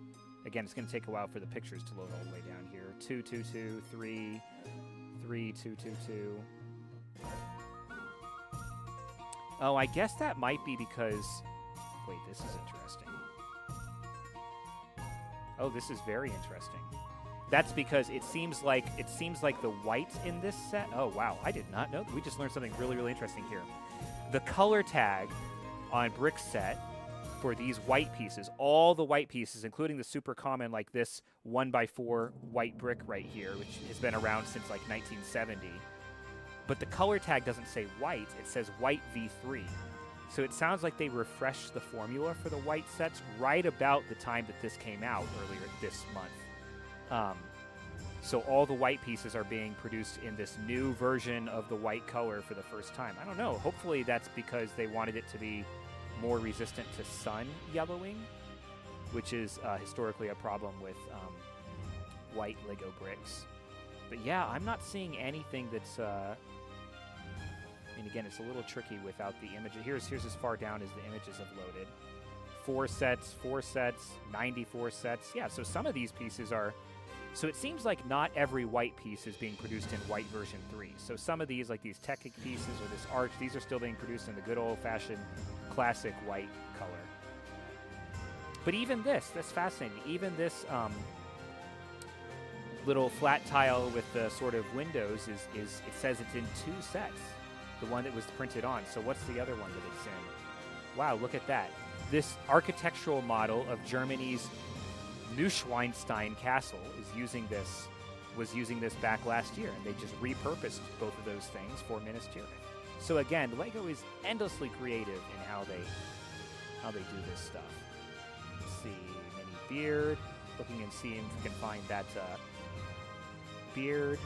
Again, it's going to take a while for the pictures to load all the way down here. 2, 2, 2, 3, 3, 2, 2, 2. Oh, I guess that might be because... Wait, this is interesting. Oh, this is very interesting. That's because it seems like the white in this set... Oh, wow, I did not know. We just learned something really, really interesting here. The color tag on brick set for these white pieces, all the white pieces, including the super common like this 1x4 white brick right here, which has been around since like 1970. But the color tag doesn't say white, it says white V3. So it sounds like they refreshed the formula for the white sets right about the time that this came out earlier this month. So all the white pieces are being produced in this new version of the white color for the first time. I don't know. Hopefully that's because they wanted it to be more resistant to sun yellowing, which is historically a problem with white Lego bricks. But yeah, I'm not seeing anything that's... And again, it's a little tricky without the image. Here's as far down as the images have loaded. 4 sets, 94 sets. Yeah, so some of these pieces are... So it seems like not every white piece is being produced in white version 3. So some of these, like these Tekik pieces or this arch, these are still being produced in the good old-fashioned classic white color. But even this, that's fascinating. Even this little flat tile with the sort of windows is it says it's in 2 sets. The one that was printed on. So what's the other one that it's in? Wow, look at that. This architectural model of Germany's Neuschwanstein Castle was using this back last year, and they just repurposed both of those things for Minas Tirith. So again, Lego is endlessly creative in how they do this stuff. Let's see, mini beard. Looking and seeing if we can find that beard,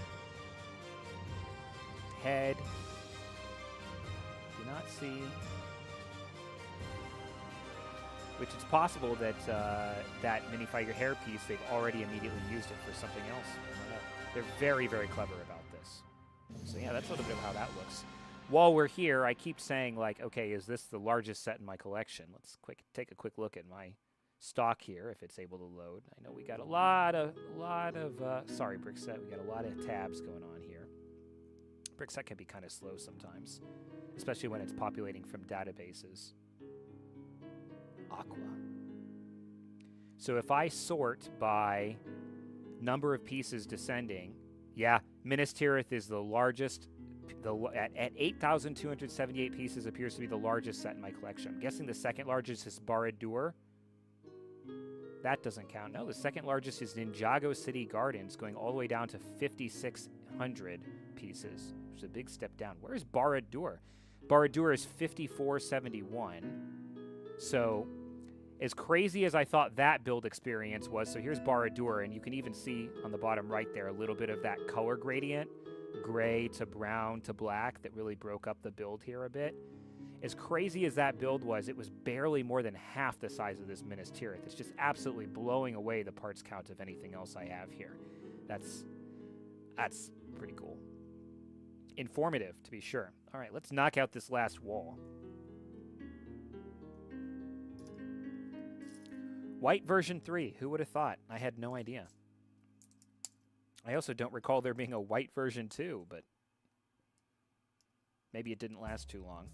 head. Do not see. Which it's possible that that minifigure hair piece, they've already immediately used it for something else. They're very, very clever about this. So yeah, that's a little bit of how that looks. While we're here, I keep saying, like, okay, is this the largest set in my collection? Let's take a quick look at my stock here, if it's able to load. I know we got a lot of sorry, Brickset, we got a lot of tabs going on here. Brickset can be kind of slow sometimes, especially when it's populating from databases. Aqua. So if I sort by number of pieces descending, yeah, Minas Tirith is the largest at 8,278 pieces appears to be the largest set in my collection. I'm guessing the second largest is Barad-dûr. That doesn't count. No, the second largest is Ninjago City Gardens, going all the way down to 5,600 pieces, which is a big step down. Where is Barad-dûr? Barad-dûr is 5,471. So, as crazy as I thought that build experience was, so here's Barad-dûr, and you can even see on the bottom right there a little bit of that color gradient, gray to brown to black, that really broke up the build here a bit. As crazy as that build was, it was barely more than half the size of this Minas Tirith. It's just absolutely blowing away the parts count of anything else I have here. That's pretty cool. Informative, to be sure. All right, let's knock out this last wall. White version 3. Who would have thought? I had no idea. I also don't recall there being a white version 2, but maybe it didn't last too long.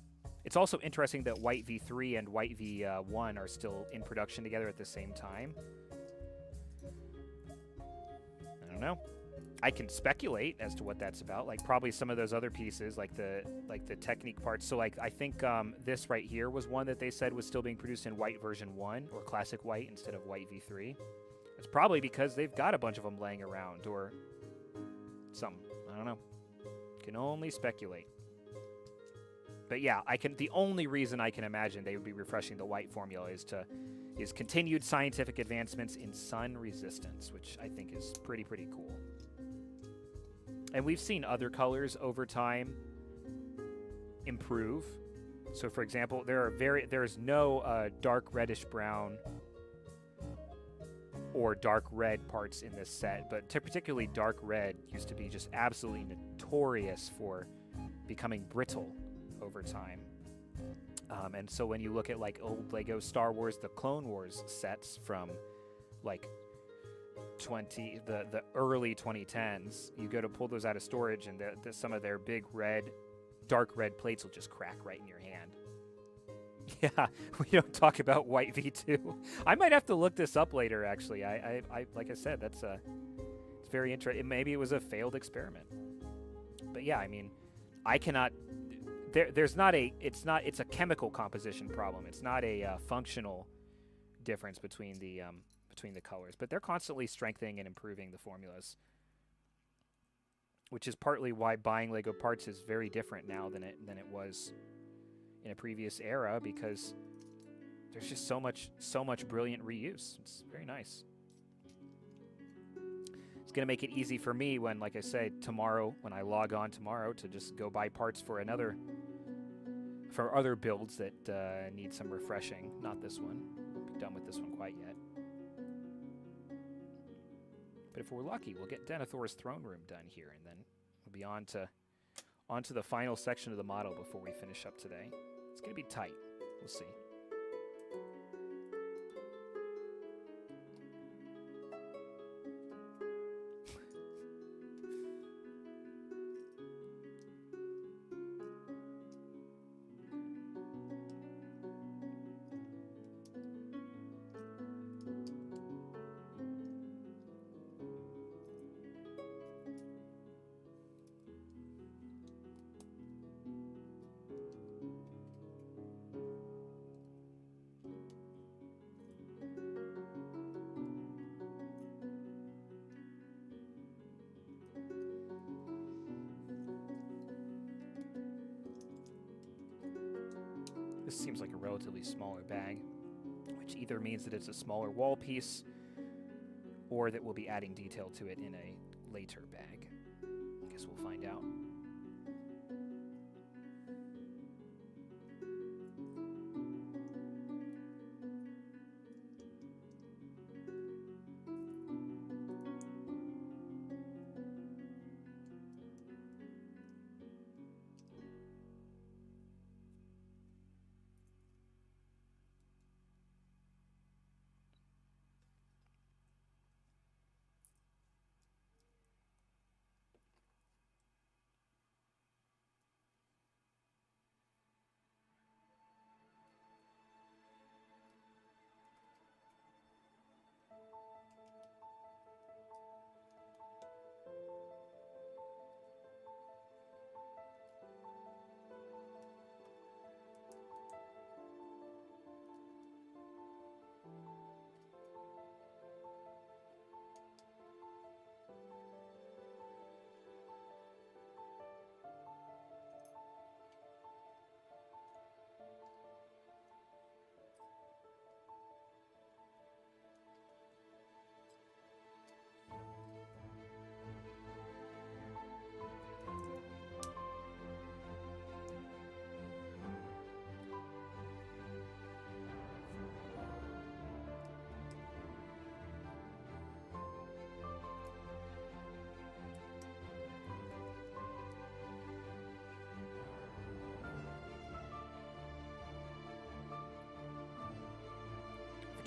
It's also interesting that White V3 and White V1 are still in production together at the same time. I don't know. I can speculate as to what that's about. Like probably some of those other pieces, like the Technique parts. So like I think this right here was one that they said was still being produced in White version 1 or Classic White instead of White V3. It's probably because they've got a bunch of them laying around or something. I don't know. Can only speculate. But yeah, the only reason I can imagine they would be refreshing the white formula is continued scientific advancements in sun resistance, which I think is pretty cool. And we've seen other colors over time improve. So for example, there's no dark reddish brown or dark red parts in this set, but particularly dark red used to be just absolutely notorious for becoming brittle over time. And so when you look at like old Lego Star Wars, the Clone Wars sets from like the early 2010s, you go to pull those out of storage and some of their big dark red plates will just crack right in your hand. Yeah, we don't talk about White V2. I might have to look this up later, actually. I like I said, it's very interesting. Maybe it was a failed experiment. But yeah, I mean, I cannot... It's a chemical composition problem. It's not a functional difference between the colors. But they're constantly strengthening and improving the formulas, which is partly why buying Lego parts is very different now than it was in a previous era, because there's just so much brilliant reuse. It's very nice. It's going to make it easy for me when, like I said, tomorrow, when I log on tomorrow, to just go buy parts for other builds that need some refreshing. Not this one. Won't be done with this one quite yet. But if we're lucky, we'll get Denethor's throne room done here, and then we'll be on to the final section of the model before we finish up today. It's going to be tight. We'll see. This seems like a relatively smaller bag, which either means that it's a smaller wall piece or that we'll be adding detail to it in a later bag. I guess we'll find out.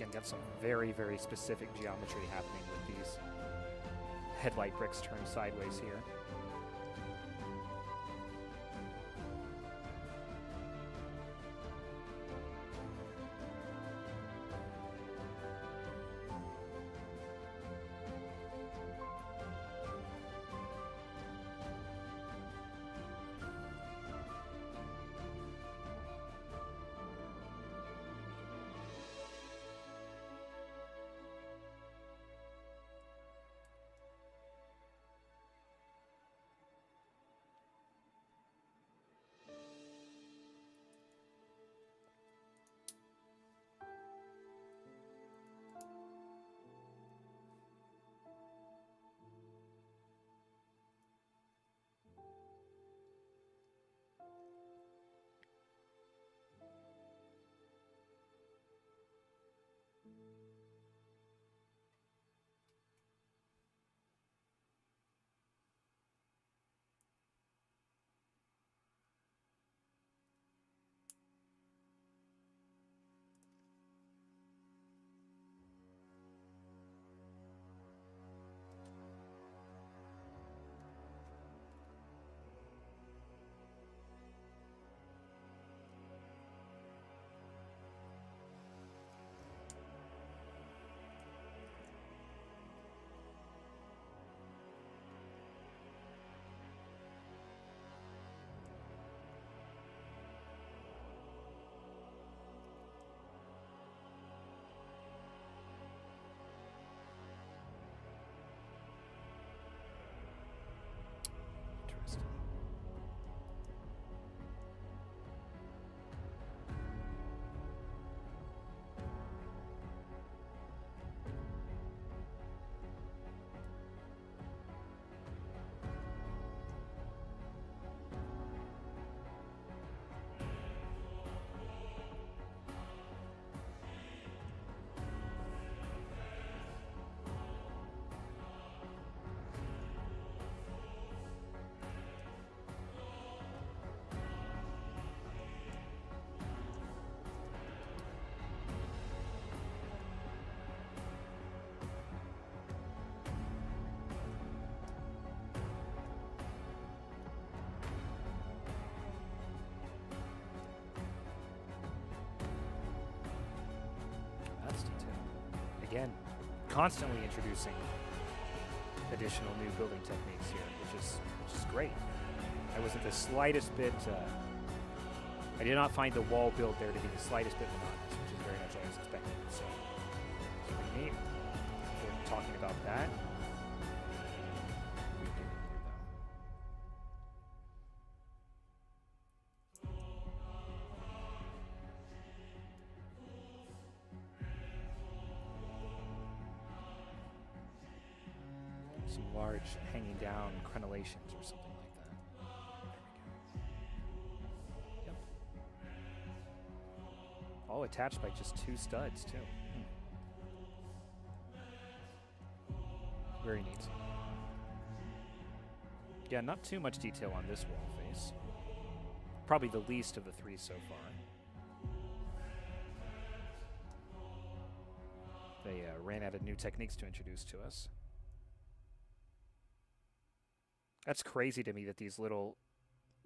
Again, got some very, very specific geometry happening with these headlight bricks turned sideways here. Again, constantly introducing additional new building techniques here, which is great. I wasn't the slightest bit. I did not find the wall build there to be the slightest bit monotonous, which is very much what I was expecting. So, pretty neat. We're talking about that. Some large hanging down crenellations or something like that. Yep. All attached by just 2 studs, too. Very neat. Yeah, not too much detail on this wall face. Probably the least of the 3 so far. They ran out of new techniques to introduce to us. That's crazy to me that these little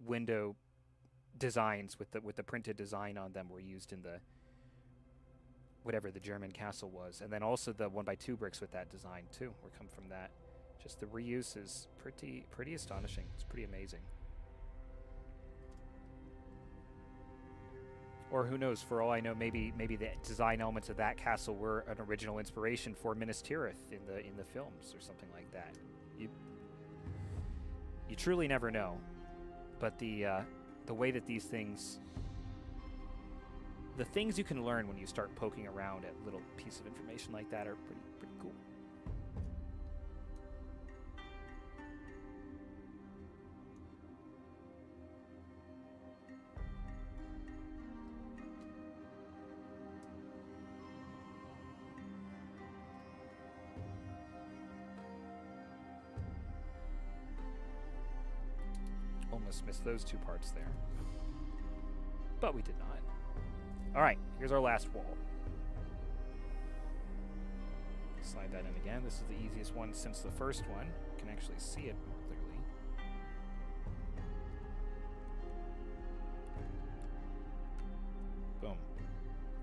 window designs with the printed design on them were used in the whatever the German castle was, and then also the 1x2 bricks with that design too were come from that. Just the reuse is pretty astonishing. It's pretty amazing. Or who knows? For all I know, maybe the design elements of that castle were an original inspiration for Minas Tirith in the films or something like that. You truly never know, but the way that these things, the things you can learn when you start poking around at little piece of information like that are pretty cool. Almost missed those 2 parts there. But we did not. Alright, here's our last wall. Slide that in again. This is the easiest one since the first one. You can actually see it more clearly. Boom.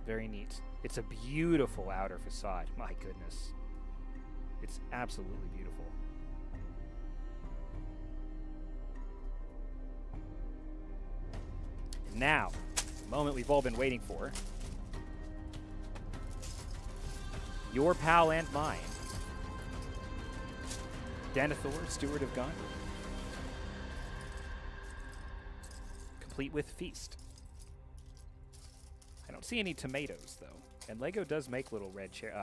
Very neat. It's a beautiful outer facade. My goodness. It's absolutely beautiful. And now, the moment we've all been waiting for. Your pal and mine. Denethor, Steward of Gun. Complete with Feast. I don't see any tomatoes, though. And Lego does make little red chair.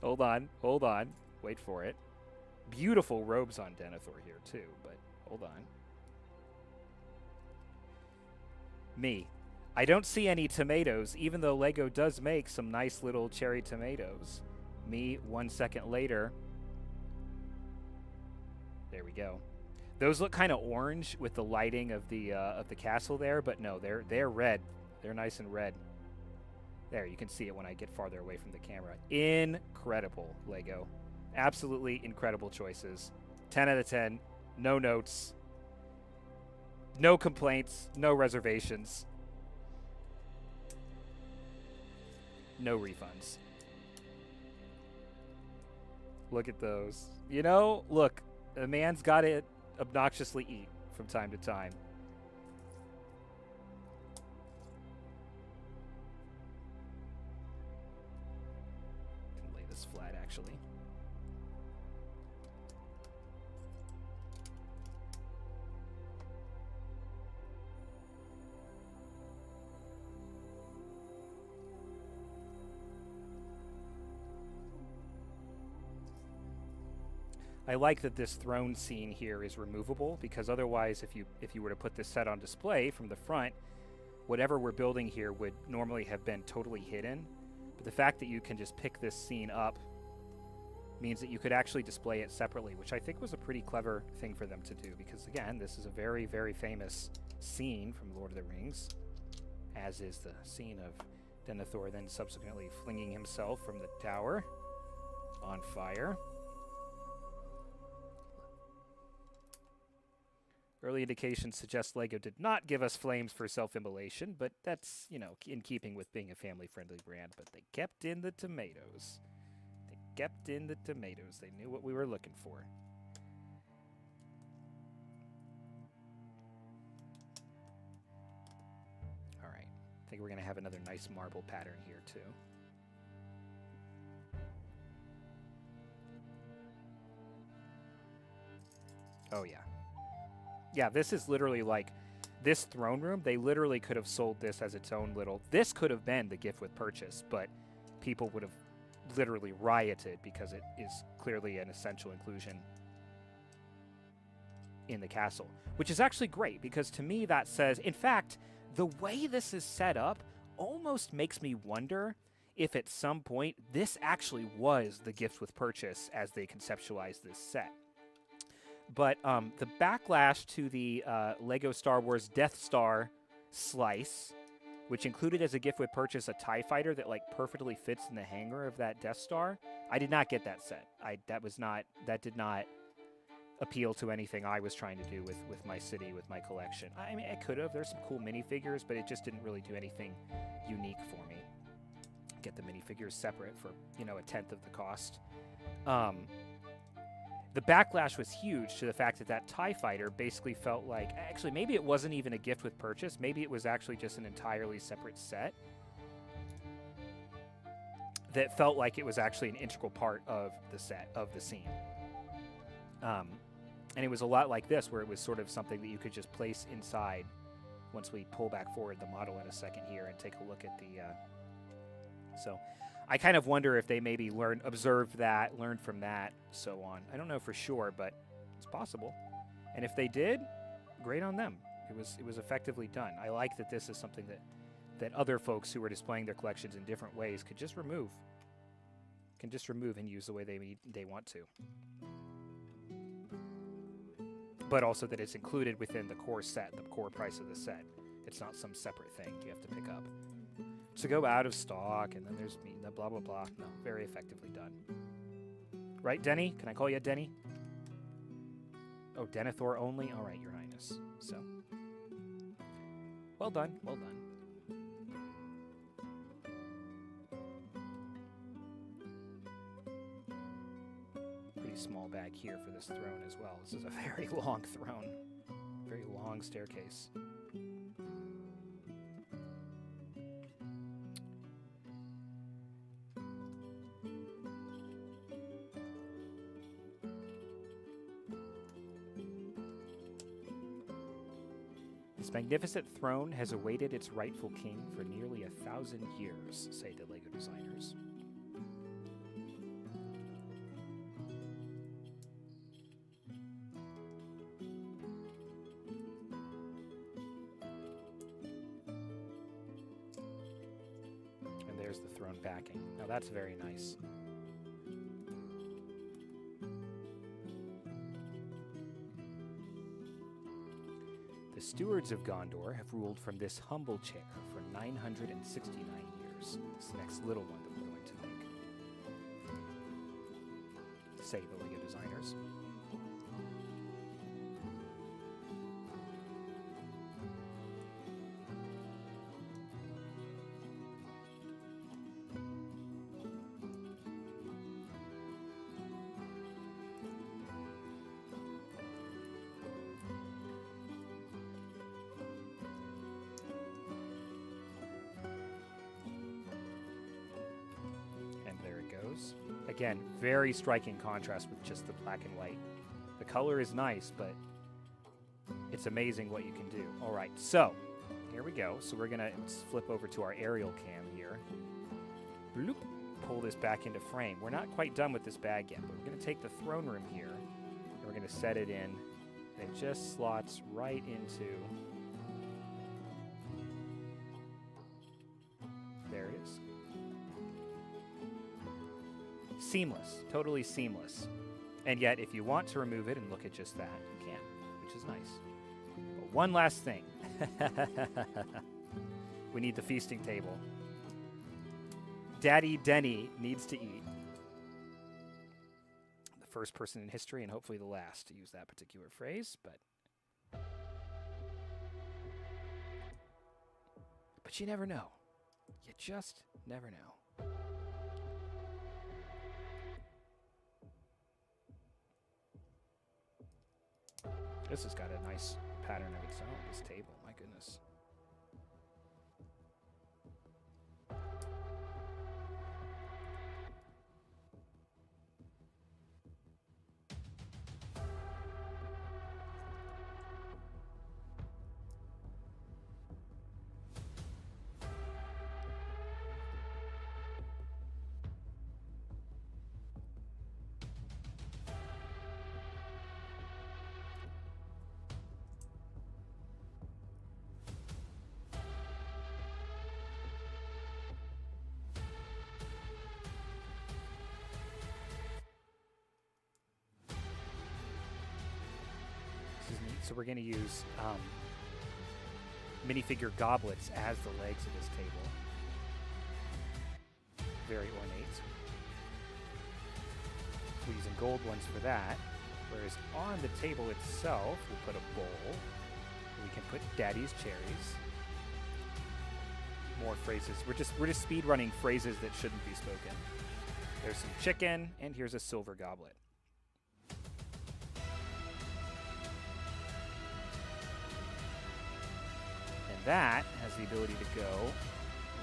Hold on, hold on. Wait for it. Beautiful robes on Denethor here, too, but hold on. Me. I don't see any tomatoes, even though Lego does make some nice little cherry tomatoes. Me, 1 second later. There we go. Those look kind of orange with the lighting of the castle there, but no, they're red. They're nice and red. There, you can see it when I get farther away from the camera. Incredible, Lego. Absolutely incredible choices. 10 out of 10. No notes. No complaints. No reservations. No refunds. Look at those. You know, look, a man's got to obnoxiously eat from time to time. Can lay this flat, actually. I like that this throne scene here is removable, because otherwise if you were to put this set on display from the front, whatever we're building here would normally have been totally hidden. But the fact that you can just pick this scene up means that you could actually display it separately, which I think was a pretty clever thing for them to do, because again, this is a very, very famous scene from Lord of the Rings, as is the scene of Denethor then subsequently flinging himself from the tower on fire. Early indications suggest Lego did not give us flames for self-immolation, but that's, you know, in keeping with being a family-friendly brand. But they kept in the tomatoes. They kept in the tomatoes. They knew what we were looking for. All right. I think we're going to have another nice marble pattern here, too. Oh, yeah. Yeah, this is literally like this throne room. They literally could have sold this as its own little... This could have been the gift with purchase, but people would have literally rioted because it is clearly an essential inclusion in the castle, which is actually great because to me that says... In fact, the way this is set up almost makes me wonder if at some point this actually was the gift with purchase as they conceptualized this set. But the backlash to the LEGO Star Wars Death Star slice, which included as a gift with purchase a TIE fighter that like perfectly fits in the hangar of that Death Star, I did not get that set. That did not appeal to anything I was trying to do with my city, with my collection. I mean, it could have. There's some cool minifigures, but it just didn't really do anything unique for me. Get the minifigures separate for, you know, 1/10 of the cost. The backlash was huge to the fact that that TIE fighter basically felt like... Actually, maybe it wasn't even a gift with purchase. Maybe it was actually just an entirely separate set that felt like it was actually an integral part of the set, of the scene. And it was a lot like this, where it was sort of something that you could just place inside once we pull back forward the model in a second here and take a look at the... So... I kind of wonder if they maybe observed that, learned from that, so on. I don't know for sure, but it's possible. And if they did, great on them. It was effectively done. I like that this is something that other folks who are displaying their collections in different ways could just remove. Can just remove and use the way they want to. But also that it's included within the core set, the core price of the set. It's not some separate thing you have to pick up. to go out of stock, and then there's blah, blah, blah. No, very effectively done. Right, Denny? Can I call you Denny? Oh, Denethor only? All right, Your Highness. So, well done, well done. Pretty small bag here for this throne as well. This is a very long throne. Very long staircase. This magnificent throne has awaited its rightful king for nearly 1,000 years, say the LEGO designers. And there's the throne backing. Now that's very nice. The stewards of Gondor have ruled from this humble chair for 969 years. This next little one that we're going to make. Say the LEGO designers. Again, very striking contrast with just the black and white. The color is nice, but it's amazing what you can do. All right, so here we go. So we're gonna flip over to our aerial cam here. Bloop, pull this back into frame. We're not quite done with this bag yet, but we're gonna take the throne room here, and we're gonna set it in, and it just slots right into. There it is. Seamless, totally seamless. And yet, if you want to remove it and look at just that, you can, which is nice. But one last thing. We need the feasting table. Daddy Denny needs to eat. The first person in history, and hopefully the last, to use that particular phrase, but you never know. You just never know. This has got a nice pattern of its own, this table, my goodness. So we're going to use minifigure goblets as the legs of this table. Very ornate. We're using gold ones for that. Whereas on the table itself, we'll put a bowl. We can put Daddy's cherries. More phrases. We're just speed running phrases that shouldn't be spoken. There's some chicken, and here's a silver goblet. That has the ability to go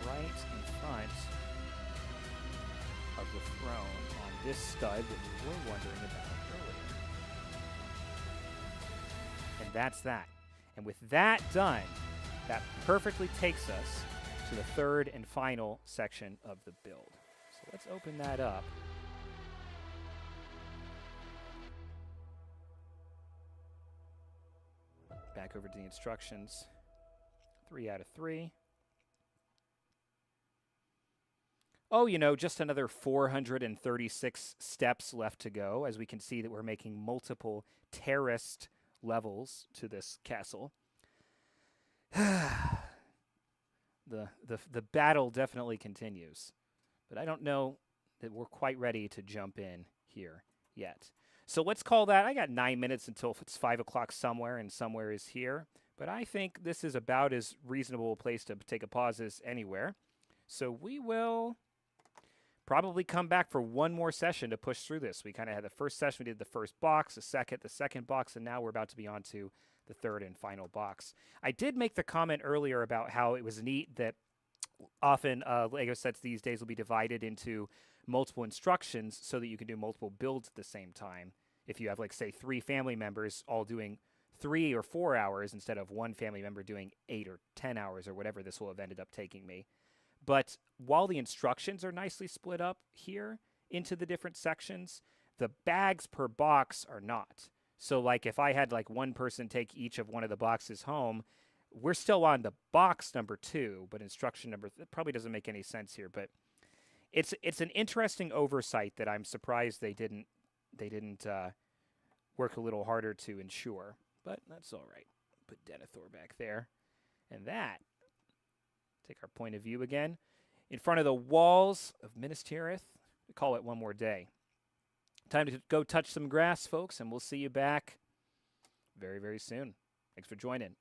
right in front of the throne on this stud that we were wondering about earlier. And that's that. And with that done, that perfectly takes us to the third and final section of the build. So let's open that up. Back over to the instructions. 3 out of 3. Oh, you know, just another 436 steps left to go, as we can see that we're making multiple terraced levels to this castle. the battle definitely continues. But I don't know that we're quite ready to jump in here yet. So let's call that. I got 9 minutes until it's 5 o'clock somewhere, and somewhere is here. But I think this is about as reasonable a place to take a pause as anywhere. So we will probably come back for one more session to push through this. We kind of had the first session, we did the first box, the second box, and now we're about to be on to the third and final box. I did make the comment earlier about how it was neat that often Lego sets these days will be divided into multiple instructions so that you can do multiple builds at the same time. If you have, like, say, 3 family members all doing 3 or 4 hours instead of one family member doing 8 or 10 hours or whatever this will have ended up taking me. But while the instructions are nicely split up here into the different sections, the bags per box are not. So, like, if I had, like, one person take each of one of the boxes home, we're still on the box number 2, but instruction number that probably doesn't make any sense here. But it's an interesting oversight that I'm surprised they didn't work a little harder to ensure. But that's all right. Put Denethor back there, and that. Take our point of view again. In front of the walls of Minas Tirith, we call it one more day. Time to go touch some grass, folks, and we'll see you back very, very soon. Thanks for joining.